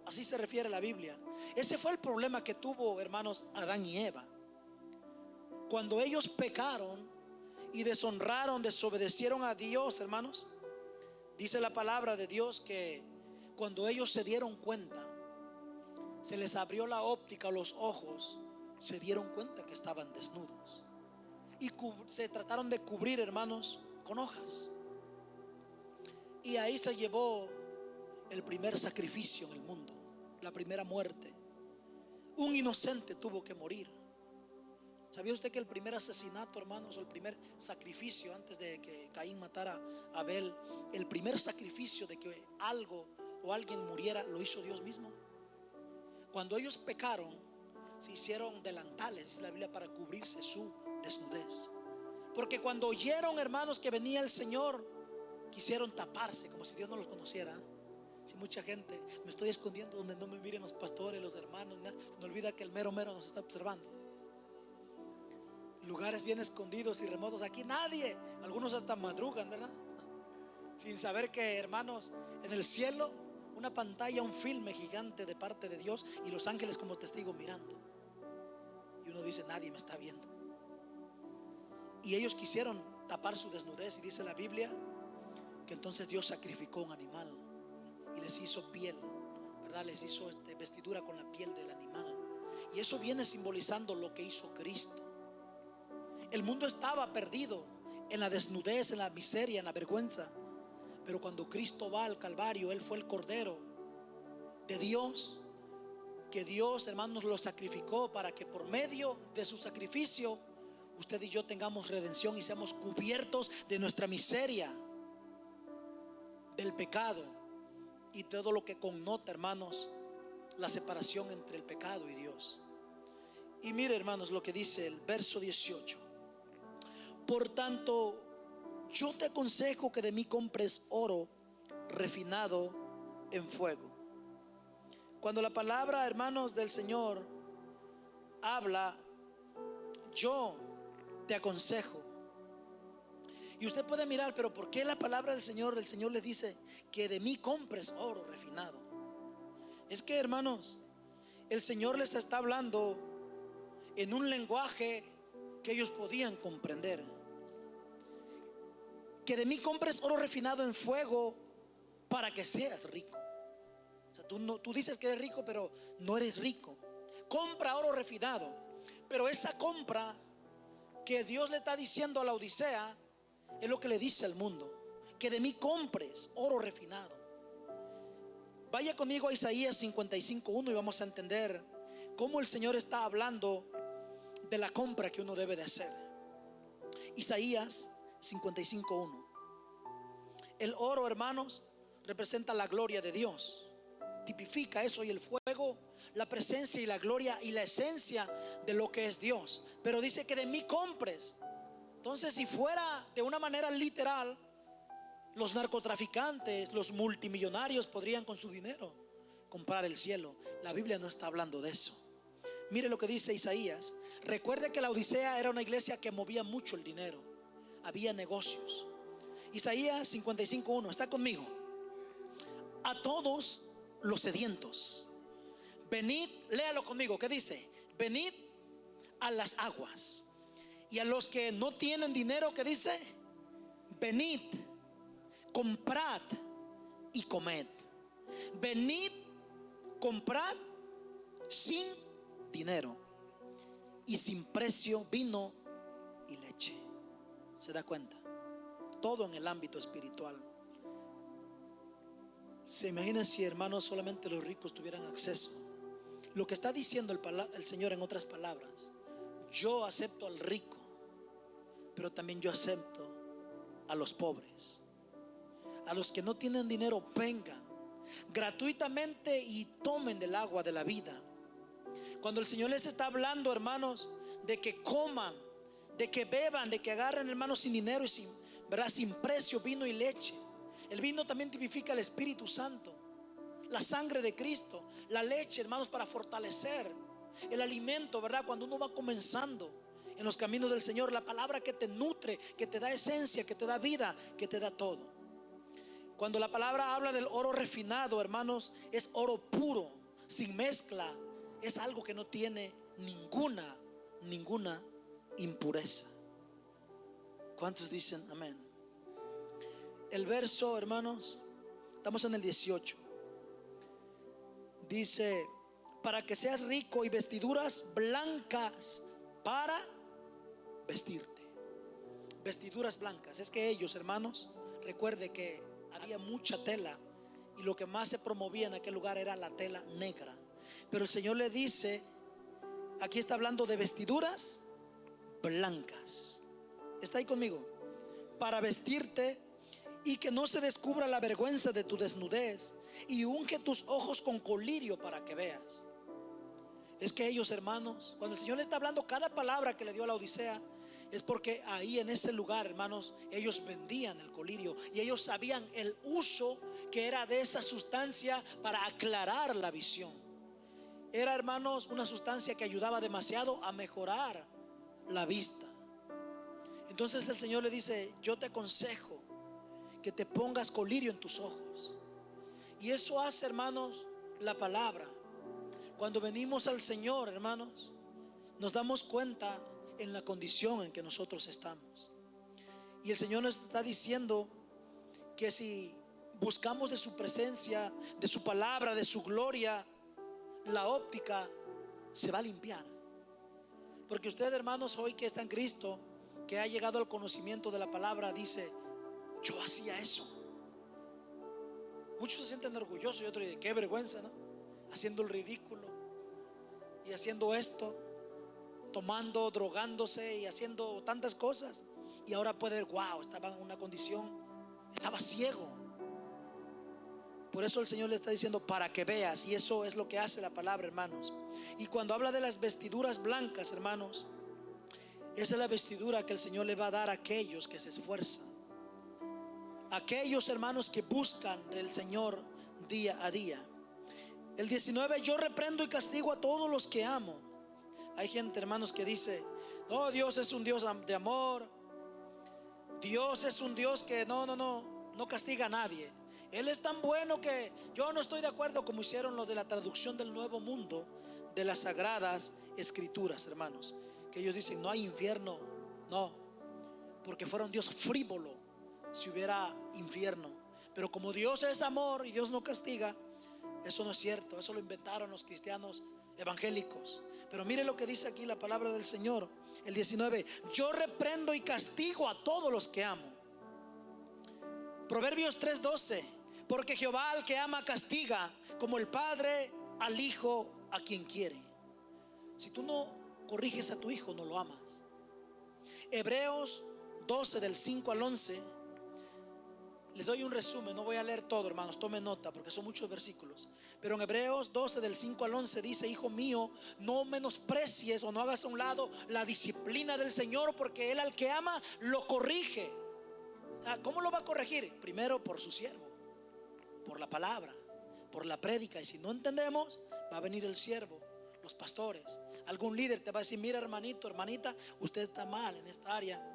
Así se refiere la Biblia. Ese fue el problema que tuvo, hermanos, Adán y Eva. Cuando ellos pecaron y deshonraron, desobedecieron a Dios, hermanos, dice la palabra de Dios que cuando ellos se dieron cuenta, se les abrió la óptica, los ojos, se dieron cuenta que estaban desnudos y se trataron de cubrir, hermanos, con hojas. Y ahí se llevó el primer sacrificio en el mundo, la primera muerte. Un inocente tuvo que morir. ¿Sabía usted que el primer asesinato, hermanos, o el primer sacrificio antes de que Caín matara a Abel, el primer sacrificio de que algo o alguien muriera, lo hizo Dios mismo? Cuando ellos pecaron, se hicieron delantales, dice la Biblia, para cubrirse su desnudez. Porque cuando oyeron, hermanos, que venía el Señor, quisieron taparse como si Dios no los conociera. Si mucha gente, me estoy escondiendo donde no me miren los pastores, los hermanos, ¿no? Se me olvida que el mero nos está observando. Lugares bien escondidos y remotos, aquí nadie, algunos hasta madrugan, ¿verdad? Sin saber que, hermanos, en el cielo una pantalla, un filme gigante de parte de Dios y los ángeles como testigos mirando. Y uno dice, nadie me está viendo. Y ellos quisieron tapar su desnudez, y dice la Biblia que entonces Dios sacrificó un animal y les hizo piel, ¿verdad? Les hizo vestidura con la piel del animal. Y eso viene simbolizando lo que hizo Cristo. El mundo estaba perdido en la desnudez, en la miseria, en la vergüenza. Pero cuando Cristo va al Calvario, Él fue el Cordero de Dios, que Dios, hermanos, lo sacrificó para que por medio de su sacrificio usted y yo tengamos redención y seamos cubiertos de nuestra miseria, del pecado y todo lo que connota, hermanos, la separación entre el pecado y Dios. Y mire, hermanos, lo que dice el verso 18. Por tanto, yo te aconsejo que de mí compres oro refinado en fuego. Cuando la palabra, hermanos, del Señor habla, yo te aconsejo. Y usted puede mirar, pero ¿por qué la palabra del Señor? El Señor le dice que de mí compres oro refinado. Es que, hermanos, el Señor les está hablando en un lenguaje que ellos podían comprender. Que de mí compres oro refinado en fuego para que seas rico. O sea, tú dices que eres rico, pero no eres rico. Compra oro refinado. Pero esa compra que Dios le está diciendo a la Odisea es lo que le dice al mundo: que de mí compres oro refinado. Vaya conmigo a Isaías 55:1 y vamos a entender cómo el Señor está hablando de la compra que uno debe de hacer. Isaías 55:1. El oro, hermanos, representa la gloria de Dios. Tipifica eso, y el fuego, la presencia y la gloria y la esencia de lo que es Dios. Pero dice que de mí compres. Entonces, si fuera de una manera literal, los narcotraficantes, los multimillonarios podrían con su dinero comprar el cielo. La Biblia no está hablando de eso. Mire lo que dice Isaías. Recuerde que la Odisea era una iglesia que movía mucho el dinero. Había negocios. Isaías 55:1, está conmigo. A todos los sedientos, venid, léalo conmigo, ¿qué dice? Venid a las aguas. Y a los que no tienen dinero, ¿qué dice? Venid, comprad y comed. Venid, comprad sin dinero y sin precio vino y leche. ¿Se da cuenta? Todo en el ámbito espiritual. Se imagina si, hermanos, solamente los ricos tuvieran acceso. Lo que está diciendo el Señor, en otras palabras: yo acepto al rico, pero también yo acepto a los pobres. A los que no tienen dinero, vengan gratuitamente y tomen del agua de la vida. Cuando el Señor les está hablando, hermanos, de que coman, de que beban, de que agarren, hermanos, sin dinero y sin, ¿verdad?, sin precio, vino y leche. El vino también tipifica el Espíritu Santo, la sangre de Cristo. La leche, hermanos, para fortalecer. El alimento, ¿verdad?, cuando uno va comenzando en los caminos del Señor. La palabra que te nutre, que te da esencia, que te da vida, que te da todo. Cuando la palabra habla del oro refinado, hermanos, es oro puro, sin mezcla. Es algo que no tiene ninguna impureza. ¿Cuántos dicen amén? El verso, hermanos, estamos en el 18. Dice: para que seas rico y vestiduras blancas para vestirte. Vestiduras blancas. Es que ellos, hermanos, recuerde que había mucha tela y lo que más se promovía en aquel lugar era la tela negra. Pero el Señor le dice, aquí está hablando de vestiduras blancas. ¿Está ahí conmigo? Para vestirte y que no se descubra la vergüenza de tu desnudez, y unge tus ojos con colirio para que veas. Es que ellos, hermanos, cuando el Señor le está hablando, cada palabra que le dio a la Odisea, es porque ahí en ese lugar, hermanos, ellos vendían el colirio y ellos sabían el uso que era de esa sustancia para aclarar la visión. Era, hermanos, una sustancia que ayudaba demasiado a mejorar la vista. Entonces el Señor le dice: yo te aconsejo que te pongas colirio en tus ojos. Y eso hace, hermanos, la palabra. Cuando venimos al Señor, hermanos, nos damos cuenta en la condición en que nosotros estamos. Y el Señor nos está diciendo que si buscamos de su presencia, de su palabra, de su gloria, la óptica se va a limpiar. Porque usted, hermanos, hoy que está en Cristo, que ha llegado al conocimiento de la palabra, dice: yo hacía eso. Muchos se sienten orgullosos y otros dicen: qué vergüenza, ¿no? Haciendo el ridículo y haciendo esto, tomando, drogándose y haciendo tantas cosas. Y ahora puede ver: wow, estaba en una condición, estaba ciego. Por eso el Señor le está diciendo: para que veas. Y eso es lo que hace la palabra, hermanos. Y cuando habla de las vestiduras blancas, hermanos, esa es la vestidura que el Señor le va a dar a aquellos que se esfuerzan, aquellos, hermanos, que buscan del Señor día a día. El 19: yo reprendo y castigo a todos los que amo. Hay gente, hermanos, que dice: no, Dios es un Dios de amor. Dios es un Dios que no castiga a nadie. Él es tan bueno que yo no estoy de acuerdo, como hicieron los de la traducción del Nuevo Mundo de las Sagradas Escrituras, hermanos, que ellos dicen: no hay infierno. No, porque fuera un Dios frívolo si hubiera infierno. Pero como Dios es amor y Dios no castiga, eso no es cierto. Eso lo inventaron los cristianos evangélicos. Pero mire lo que dice aquí la palabra del Señor. El 19: yo reprendo y castigo a todos los que amo. Proverbios 3:12: porque Jehová al que ama castiga, como el padre al hijo a quien quiere. Si tú no corriges a tu hijo, no lo amas. Hebreos 12 del 5 al 11. Les doy un resumen, no voy a leer todo, hermanos, tomen nota porque son muchos versículos. Pero en Hebreos 12 del 5 al 11 dice: hijo mío, no menosprecies o no hagas a un lado la disciplina del Señor, porque Él al que ama lo corrige. ¿Cómo lo va a corregir? Primero por su siervo, por la palabra, por la prédica. Y si no entendemos, va a venir el siervo, los pastores, algún líder te va a decir: mira, hermanito, hermanita, usted está mal en esta área.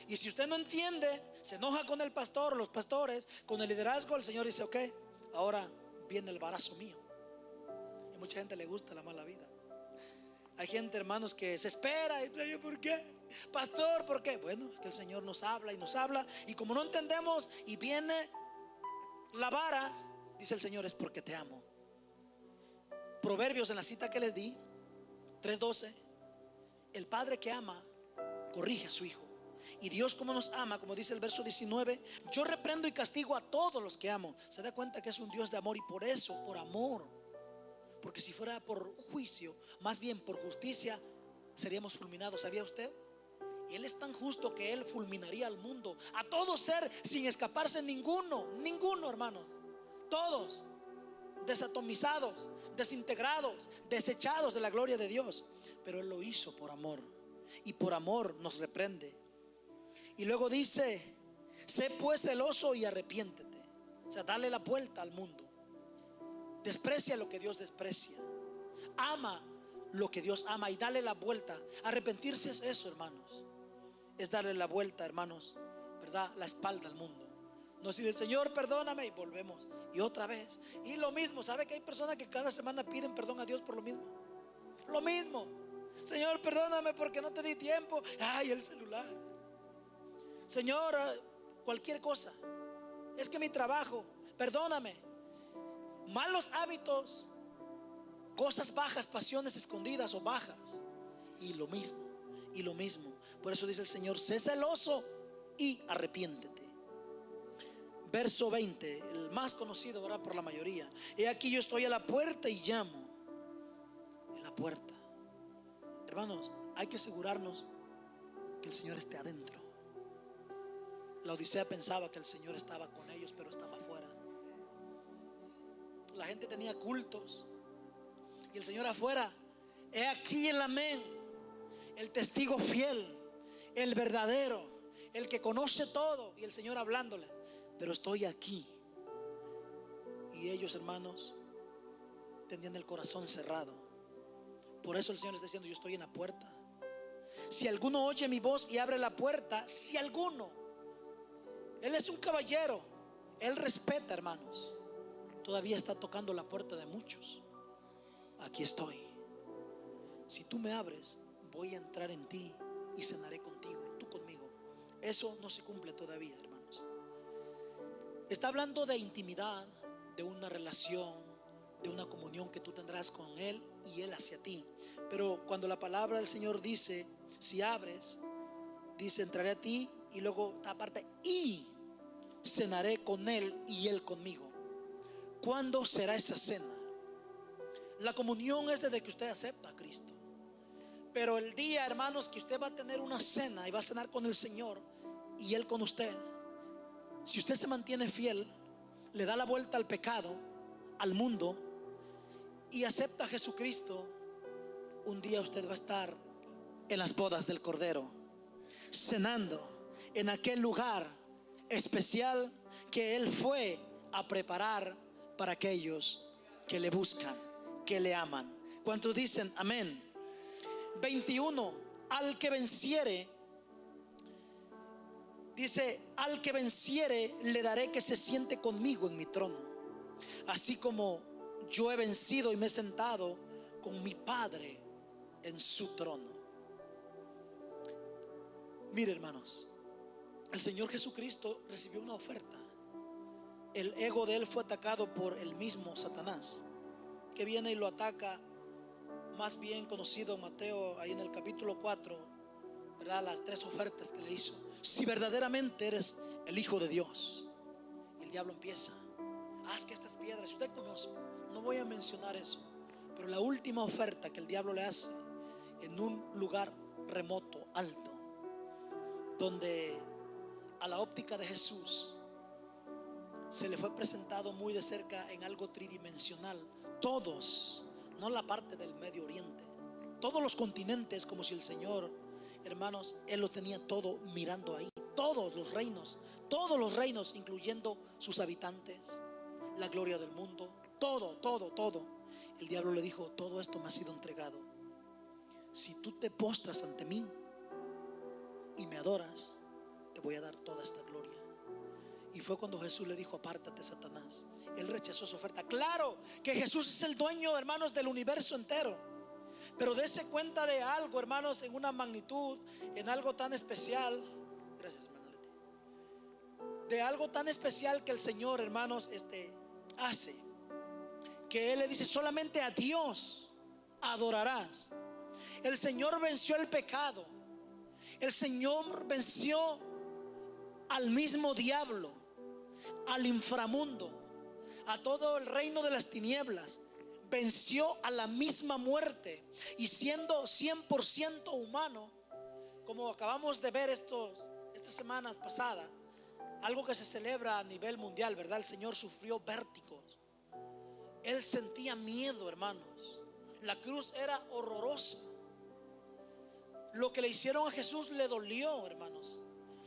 Y si usted no entiende, se enoja con el pastor, los pastores, con el liderazgo, el Señor dice: ok, ahora viene el embarazo mío. Y a mucha gente le gusta la mala vida. Hay gente, hermanos, que se espera y dice: ¿por qué? Pastor, ¿por qué? Bueno, es que el Señor nos habla y nos habla, y como no entendemos y viene la vara, dice el Señor: es porque te amo. Proverbios, en la cita que les di, 3:12: el padre que ama corrige a su hijo. Y Dios, como nos ama, como dice el verso 19: yo reprendo y castigo a todos los que amo. Se da cuenta que es un Dios de amor, y por eso, por amor. Porque si fuera por juicio, más bien por justicia, seríamos fulminados. ¿Sabía usted? Y Él es tan justo que Él fulminaría al mundo, a todo ser, sin escaparse ninguno, hermanos. Todos desatomizados, desintegrados, desechados de la gloria de Dios. Pero Él lo hizo por amor, y por amor nos reprende. Y luego dice: sé pues celoso y arrepiéntete. O sea, dale la vuelta al mundo. Desprecia lo que Dios desprecia. Ama lo que Dios ama y dale la vuelta. Arrepentirse es eso, hermanos. Es darle la vuelta, hermanos, ¿verdad? La espalda al mundo. No decir: el Señor, perdóname, y volvemos. Y otra vez. Y lo mismo. ¿Sabe que hay personas que cada semana piden perdón a Dios por lo mismo? Lo mismo. Señor, perdóname porque no te di tiempo. Ay, el celular. Señor, cualquier cosa. Es que mi trabajo, perdóname. Malos hábitos, cosas bajas, pasiones escondidas o bajas. Y lo mismo, y lo mismo. Por eso dice el Señor: sé celoso y arrepiéntete. Verso 20, el más conocido ahora por la mayoría: he aquí yo estoy a la puerta y llamo. En la puerta. Hermanos, hay que asegurarnos que el Señor esté adentro. La Odisea pensaba que el Señor estaba con ellos, pero estaba afuera. La gente tenía cultos y el Señor afuera. He aquí el amén, el testigo fiel, el verdadero, el que conoce todo. Y el Señor hablándole: pero estoy aquí. Y ellos, hermanos, tenían el corazón cerrado. Por eso el Señor está diciendo: yo estoy en la puerta. Si alguno oye mi voz y abre la puerta, si alguno, Él es un caballero, Él respeta, hermanos. Todavía está tocando la puerta de muchos. Aquí estoy. Si tú me abres, voy a entrar en ti y cenaré contigo, tú conmigo. Eso no se cumple todavía, hermanos. Está hablando de intimidad, de una relación, de una comunión que tú tendrás con Él y Él hacia ti. Pero cuando la palabra del Señor dice: si abres, dice: entraré a ti, y luego aparte: y cenaré con Él y Él conmigo. ¿Cuándo será esa cena? La comunión es desde que usted acepta a Cristo. Pero el día, hermanos, que usted va a tener una cena y va a cenar con el Señor y Él con usted, si usted se mantiene fiel, le da la vuelta al pecado, al mundo, y acepta a Jesucristo, un día usted va a estar en las bodas del Cordero, cenando en aquel lugar especial que Él fue a preparar para aquellos que le buscan, que le aman. ¿Cuántos dicen amén? 21, al que venciere, dice: al que venciere le daré que se siente conmigo en mi trono, así como yo he vencido y me he sentado con mi Padre en su trono. Mire, hermanos, el Señor Jesucristo recibió una oferta. El ego de Él fue atacado por el mismo Satanás, que viene y lo ataca, más bien conocido en Mateo, ahí en el capítulo 4, ¿verdad? Las 3 ofertas que le hizo: si verdaderamente eres el Hijo de Dios. El diablo empieza: haz que estas piedras, usted conoce, no voy a mencionar eso, pero la última oferta que el diablo le hace en un lugar remoto, alto, donde a la óptica de Jesús se le fue presentado muy de cerca en algo tridimensional. Todos, no la parte del Medio Oriente, todos los continentes, como si el Señor, hermanos, Él lo tenía todo mirando ahí. Todos los reinos, incluyendo sus habitantes, la gloria del mundo, todo. El diablo le dijo: todo esto me ha sido entregado. Si tú te postras ante mí y me adoras, te voy a dar toda esta gloria. Y fue cuando Jesús le dijo: apártate, Satanás. Él rechazó su oferta. Claro que Jesús es el dueño, hermanos, del universo entero. Pero dése cuenta de algo, hermanos, en una magnitud, en algo tan especial. Gracias, hermana Leti. De algo tan especial que el Señor, hermanos, hace, que Él le dice: solamente a Dios adorarás. El Señor venció el pecado. El Señor venció al mismo diablo, al inframundo, a todo el reino de las tinieblas. Venció a la misma muerte, y siendo 100% humano, como acabamos de ver estas semanas pasadas, algo que se celebra a nivel mundial, ¿verdad? El Señor sufrió vértigos. Él Él sentía miedo, hermanos. La cruz era horrorosa. Lo que le hicieron a Jesús le dolió, hermanos.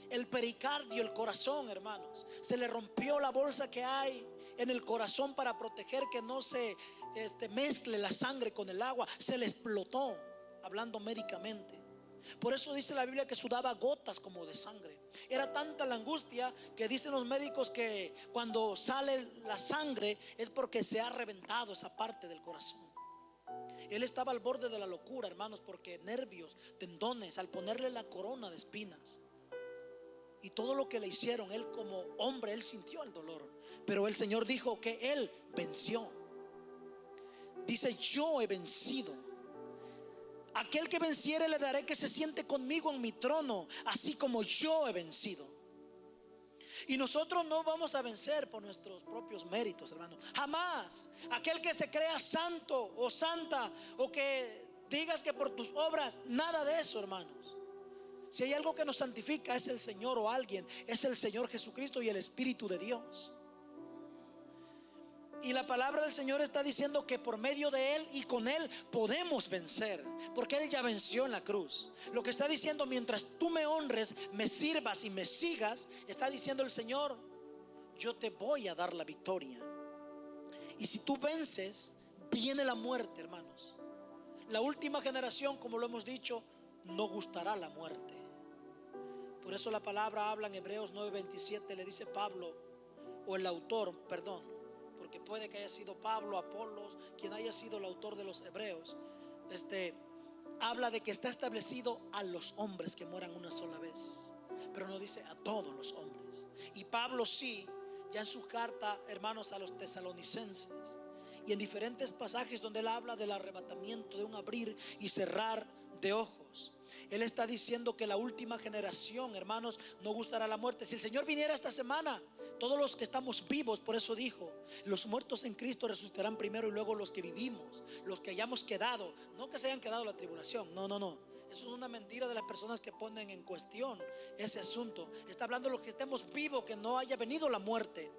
El pericardio, el corazón, hermanos. Se le rompió la bolsa que hay en el corazón para proteger que no se mezcle la sangre con el agua. Se le explotó, hablando médicamente. Por eso dice la Biblia que sudaba gotas como de sangre. Era tanta la angustia que dicen los médicos que cuando sale la sangre es porque se ha reventado esa parte del corazón. Él estaba al borde de la locura, hermanos, porque nervios, tendones, al ponerle la corona de espinas y todo lo que le hicieron, él como hombre, él sintió el dolor. Pero el Señor dijo que él venció. Dice: yo he vencido. Aquel que venciere le daré que se siente conmigo en mi trono, así como yo he vencido. Y nosotros no vamos a vencer por nuestros propios méritos, hermanos. Jamás. Aquel que se crea santo o santa, o que digas que por tus obras, nada de eso, hermanos. Si hay algo que nos santifica, es el Señor, o alguien, es el Señor Jesucristo y el Espíritu de Dios. Y la palabra del Señor está diciendo que por medio de Él y con Él podemos vencer, porque Él ya venció en la cruz. Lo que está diciendo: mientras tú me honres, me sirvas y me sigas, está diciendo el Señor: yo te voy a dar la victoria. Y si tú vences, viene la muerte, hermanos. La última generación, como lo hemos dicho, no gustará la muerte. Por eso la palabra habla en Hebreos 9:27, le dice Pablo, o el autor, perdón, porque puede que haya sido Pablo, Apolos, quien haya sido el autor de los Hebreos. Habla de que está establecido a los hombres que mueran una sola vez, pero no dice a todos los hombres. Y Pablo sí, ya en su carta, hermanos, a los tesalonicenses, y en diferentes pasajes donde él habla del arrebatamiento, de un abrir y cerrar de ojos, él está diciendo que la última generación, hermanos, no gustará la muerte. Si el Señor viniera esta semana, todos los que estamos vivos, por eso dijo: los muertos en Cristo resucitarán primero y luego los que vivimos, los que hayamos quedado. No que se hayan quedado en la tribulación, no. Eso es una mentira de las personas que ponen en cuestión ese asunto. Está hablando de los que estemos vivos, que no haya venido la muerte.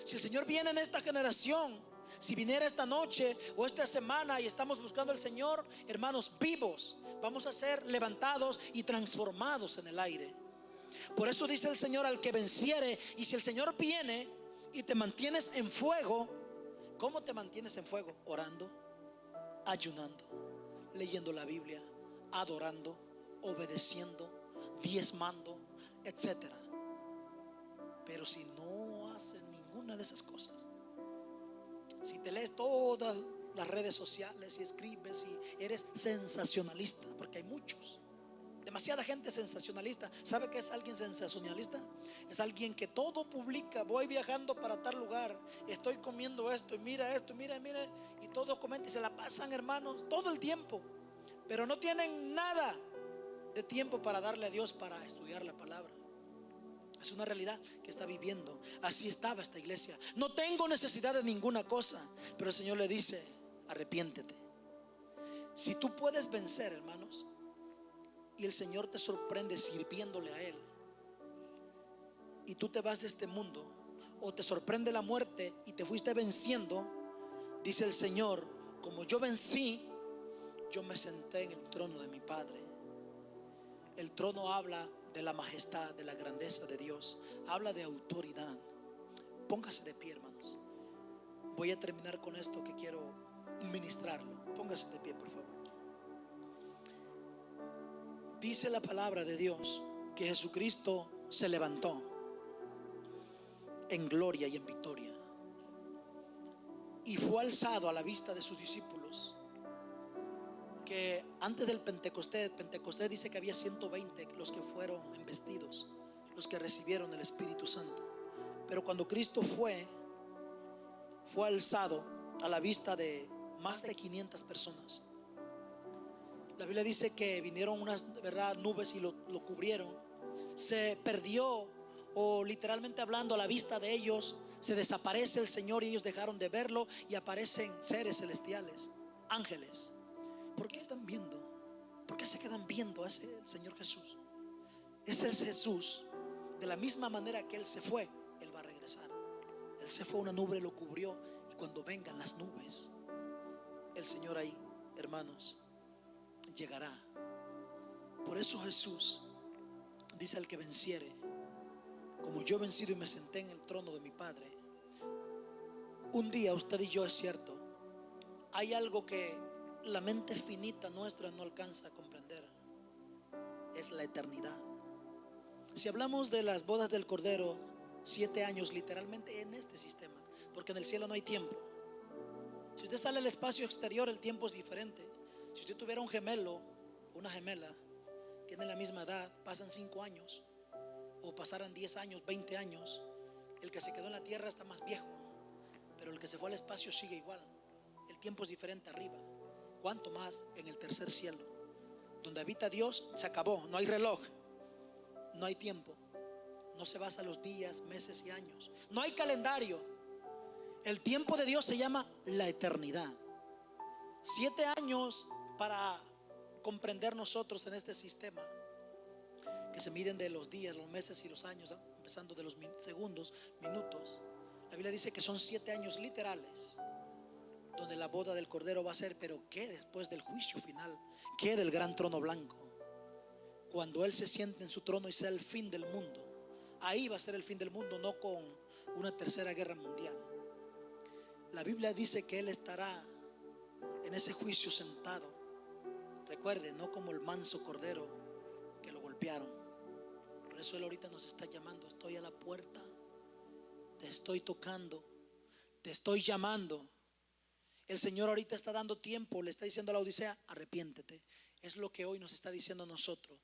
Si el Señor viene en esta generación, si viniera esta noche o esta semana y estamos buscando al Señor, hermanos, vivos, vamos a ser levantados y transformados en el aire. Por eso dice el Señor: al que venciere. Y si el Señor viene y te mantienes en fuego, ¿cómo te mantienes en fuego? Orando, ayunando, leyendo la Biblia, adorando, obedeciendo, diezmando, etcétera. Pero si no haces ninguna de esas cosas, si te lees todas las redes sociales y escribes y eres sensacionalista, porque hay muchos, demasiada gente sensacionalista. ¿Sabe qué es alguien sensacionalista? Es alguien que todo publica: voy viajando para tal lugar, estoy comiendo esto, y mira esto, mira, y todos comentan y se la pasan, hermanos, todo el tiempo, pero no tienen nada de tiempo para darle a Dios, para estudiar la palabra. Es una realidad que está viviendo. Así estaba esta iglesia. No tengo necesidad de ninguna cosa, pero el Señor le dice: arrepiéntete. Si tú puedes vencer, hermanos, y el Señor te sorprende sirviéndole a Él, y tú te vas de este mundo, o te sorprende la muerte y te fuiste venciendo, dice el Señor: como yo vencí, yo me senté en el trono de mi Padre. El trono habla de la majestad, de la grandeza de Dios, habla de autoridad. Póngase de pie, hermanos. Voy a terminar con esto que quiero ministrarlo. Póngase de pie, por favor. Dice la palabra de Dios que Jesucristo se levantó en gloria y en victoria, y fue alzado a la vista de sus discípulos. Que antes del Pentecostés dice que había 120 los que fueron embestidos, los que recibieron el Espíritu Santo. Pero cuando Cristo fue alzado a la vista de más de 500 personas, la Biblia dice que vinieron unas, ¿verdad?, nubes y lo cubrieron. Se perdió, o literalmente hablando, a la vista de ellos se desaparece el Señor, y ellos dejaron de verlo, y aparecen seres celestiales, ángeles. ¿Por qué están viendo? ¿Por qué se quedan viendo a ese Señor Jesús? Ese es Jesús. De la misma manera que Él se fue, Él va a regresar. Él se fue, una nube lo cubrió, y cuando vengan las nubes, el Señor ahí, hermanos, llegará. Por eso Jesús dice: al que venciere, como yo he vencido y me senté en el trono de mi Padre. Un día usted y yo, es cierto, hay algo que la mente finita nuestra no alcanza a comprender: es la eternidad. Si hablamos de las bodas del Cordero, 7 años literalmente en este sistema, porque en el cielo no hay tiempo. Si usted sale al espacio exterior, el tiempo es diferente. Si usted tuviera un gemelo, una gemela, tienen la misma edad, pasan 5 años, o pasaran 10 años, 20 años, el que se quedó en la tierra está más viejo, pero el que se fue al espacio sigue igual. El tiempo es diferente arriba. Cuanto más en el tercer cielo, donde habita Dios, se acabó. No hay reloj, no hay tiempo, no se basa los días, meses y años, no hay calendario. El tiempo de Dios se llama la eternidad. 7 años para comprender nosotros en este sistema, que se miden de los días, los meses y los años, empezando de los segundos, minutos. La Biblia dice que son 7 años literales, donde la boda del Cordero va a ser. Pero ¿qué después del juicio final? ¿Qué del gran trono blanco? Cuando Él se siente en su trono y sea el fin del mundo. Ahí va a ser el fin del mundo, no con una tercera guerra mundial. La Biblia dice que Él estará en ese juicio sentado. Recuerde, no como el manso cordero que lo golpearon. Por eso Él ahorita nos está llamando: estoy a la puerta, te estoy tocando, te estoy llamando. El Señor ahorita está dando tiempo, le está diciendo a la Odisea: arrepiéntete. Es lo que hoy nos está diciendo a nosotros.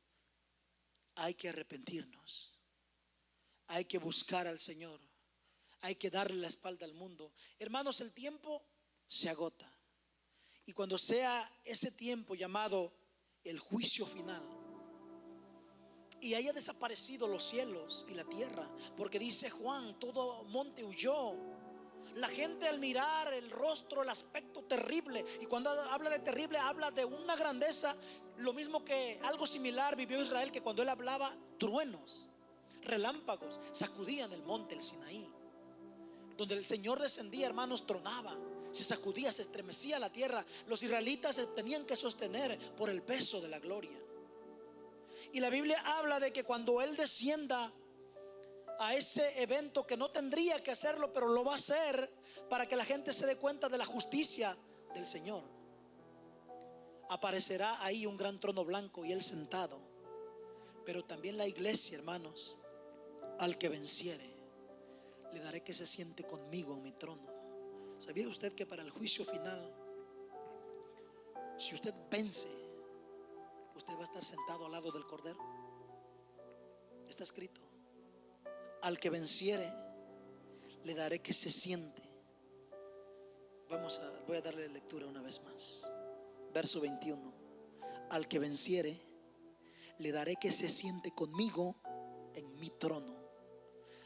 Hay que arrepentirnos, hay que buscar al Señor, hay que darle la espalda al mundo. Hermanos, el tiempo se agota, y cuando sea ese tiempo llamado el juicio final, y haya desaparecido los cielos y la tierra, porque dice Juan: todo monte huyó. La gente, al mirar el rostro, el aspecto terrible, y cuando habla de terrible, habla de una grandeza. Lo mismo que algo similar vivió Israel, que cuando él hablaba, truenos, relámpagos sacudían el monte, el Sinaí. Donde el Señor descendía, hermanos, tronaba, se sacudía, se estremecía la tierra. Los israelitas se tenían que sostener por el peso de la gloria. Y la Biblia habla de que cuando Él descienda a ese evento, que no tendría que hacerlo, pero lo va a hacer para que la gente se dé cuenta de la justicia del Señor, aparecerá ahí un gran trono blanco y Él sentado. Pero también la iglesia, hermanos: al que venciere, le daré que se siente conmigo en mi trono. ¿Sabía usted que para el juicio final, si usted vence, usted va a estar sentado al lado del Cordero? Está escrito: al que venciere, le daré que se siente. Voy a darle lectura una vez más. Verso 21: al que venciere, le daré que se siente conmigo en mi trono,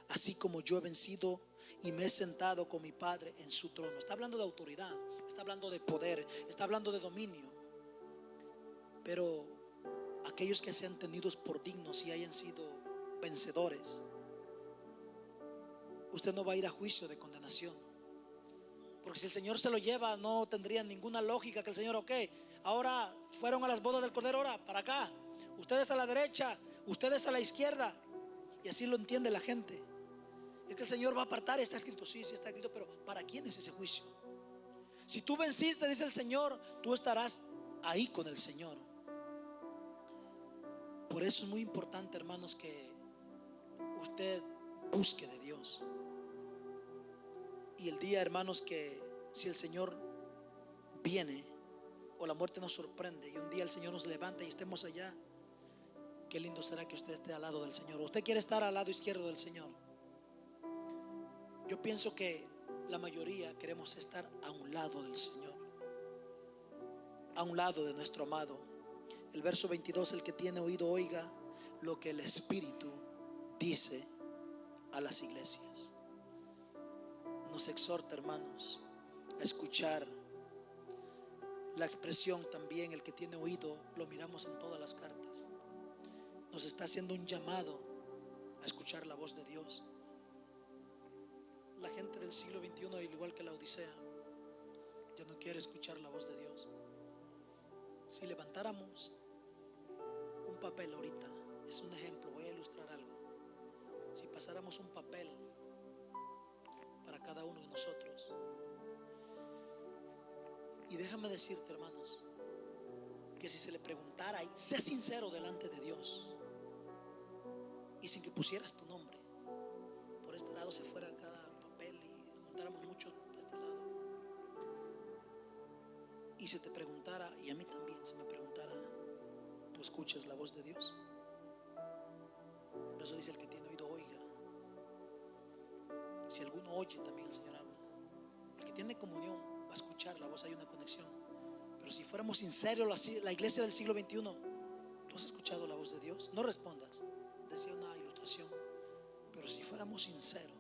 así como yo he vencido y me he sentado con mi Padre en su trono. Está hablando de autoridad, está hablando de poder, está hablando de dominio. Pero aquellos que sean tenidos por dignos y hayan sido vencedores, usted no va a ir a juicio de condenación. Porque si el Señor se lo lleva, no tendría ninguna lógica que el Señor: ok, ahora fueron a las bodas del Cordero, ahora para acá, ustedes a la derecha, ustedes a la izquierda. Y así lo entiende la gente. Es que el Señor va a apartar. Está escrito, sí, sí está escrito, pero ¿para quién es ese juicio? Si tú venciste, dice el Señor, tú estarás ahí con el Señor. Por eso es muy importante, hermanos, que usted busque de Dios. Y el día, hermanos, que si el Señor viene o la muerte nos sorprende y un día el Señor nos levanta y estemos allá, qué lindo será que usted esté al lado del Señor. Usted quiere estar al lado izquierdo del Señor. Yo pienso que la mayoría queremos estar a un lado del Señor, a un lado de nuestro amado. El verso 22: el que tiene oído, oiga lo que el Espíritu dice a las iglesias. Nos exhorta, hermanos, a escuchar. La expresión también, el que tiene oído, lo miramos en todas las cartas. Nos está haciendo un llamado a escuchar la voz de Dios. la gente del siglo XXI, al igual que la Odisea, ya no quiere escuchar la voz de Dios. Si levantáramos un papel ahorita, es un ejemplo, voy a ilustrar algo. Si pasáramos un papel para cada uno de nosotros, y déjame decirte, hermanos, que si se le preguntara, y sé sincero delante de Dios, y sin que pusieras tu nombre, por este lado se fuera cada papel y juntáramos mucho por este lado, y se te preguntara, y a mí también se me preguntara, ¿tú escuchas la voz de Dios? Por eso dice: el que tiene oído oiga. Si alguno oye, también el Señor habla. El que tiene comunión va a escuchar la voz, hay una conexión. Pero si fuéramos sinceros, la iglesia del siglo XXI, ¿tú has escuchado la voz de Dios? No respondas, decía una ilustración. Pero si fuéramos sinceros,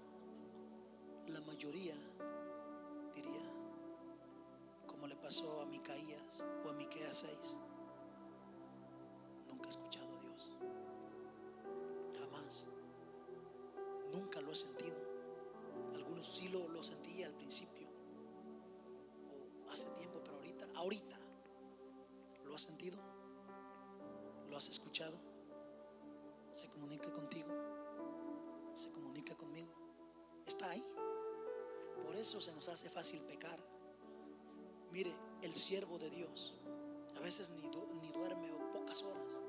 la mayoría diría, como le pasó a Micaías o a Miqueas 6: nunca he escuchado a Dios, jamás, nunca lo he sentido. Algunos sí lo sentí al principio o hace tiempo, pero ahorita lo has sentido, lo has escuchado. Se comunica contigo, se comunica conmigo, está ahí. Por eso se nos hace fácil pecar. Mire, el siervo de Dios a veces ni duerme, o pocas horas.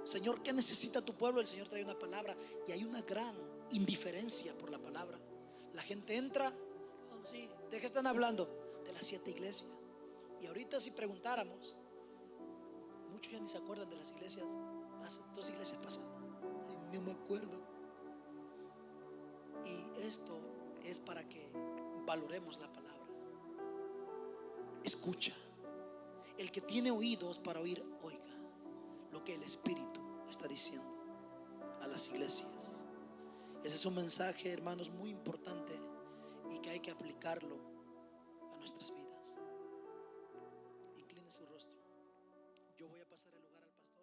Señor, ¿qué necesita tu pueblo? El Señor trae una palabra y hay una gran indiferencia por la palabra. La gente entra, oh, sí, ¿de qué están hablando? De las 7 iglesias. Y ahorita si preguntáramos, muchos ya ni se acuerdan de las iglesias, hace 2 iglesias pasadas. Ay, no me acuerdo. Y esto es para que valoremos la palabra. Escucha. El que tiene oídos para oír, oiga lo que el Espíritu está diciendo a las iglesias. Ese es un mensaje, hermanos, muy importante y que hay que aplicarlo a nuestras vidas. Incline su rostro. Yo voy a pasar el lugar al pastor.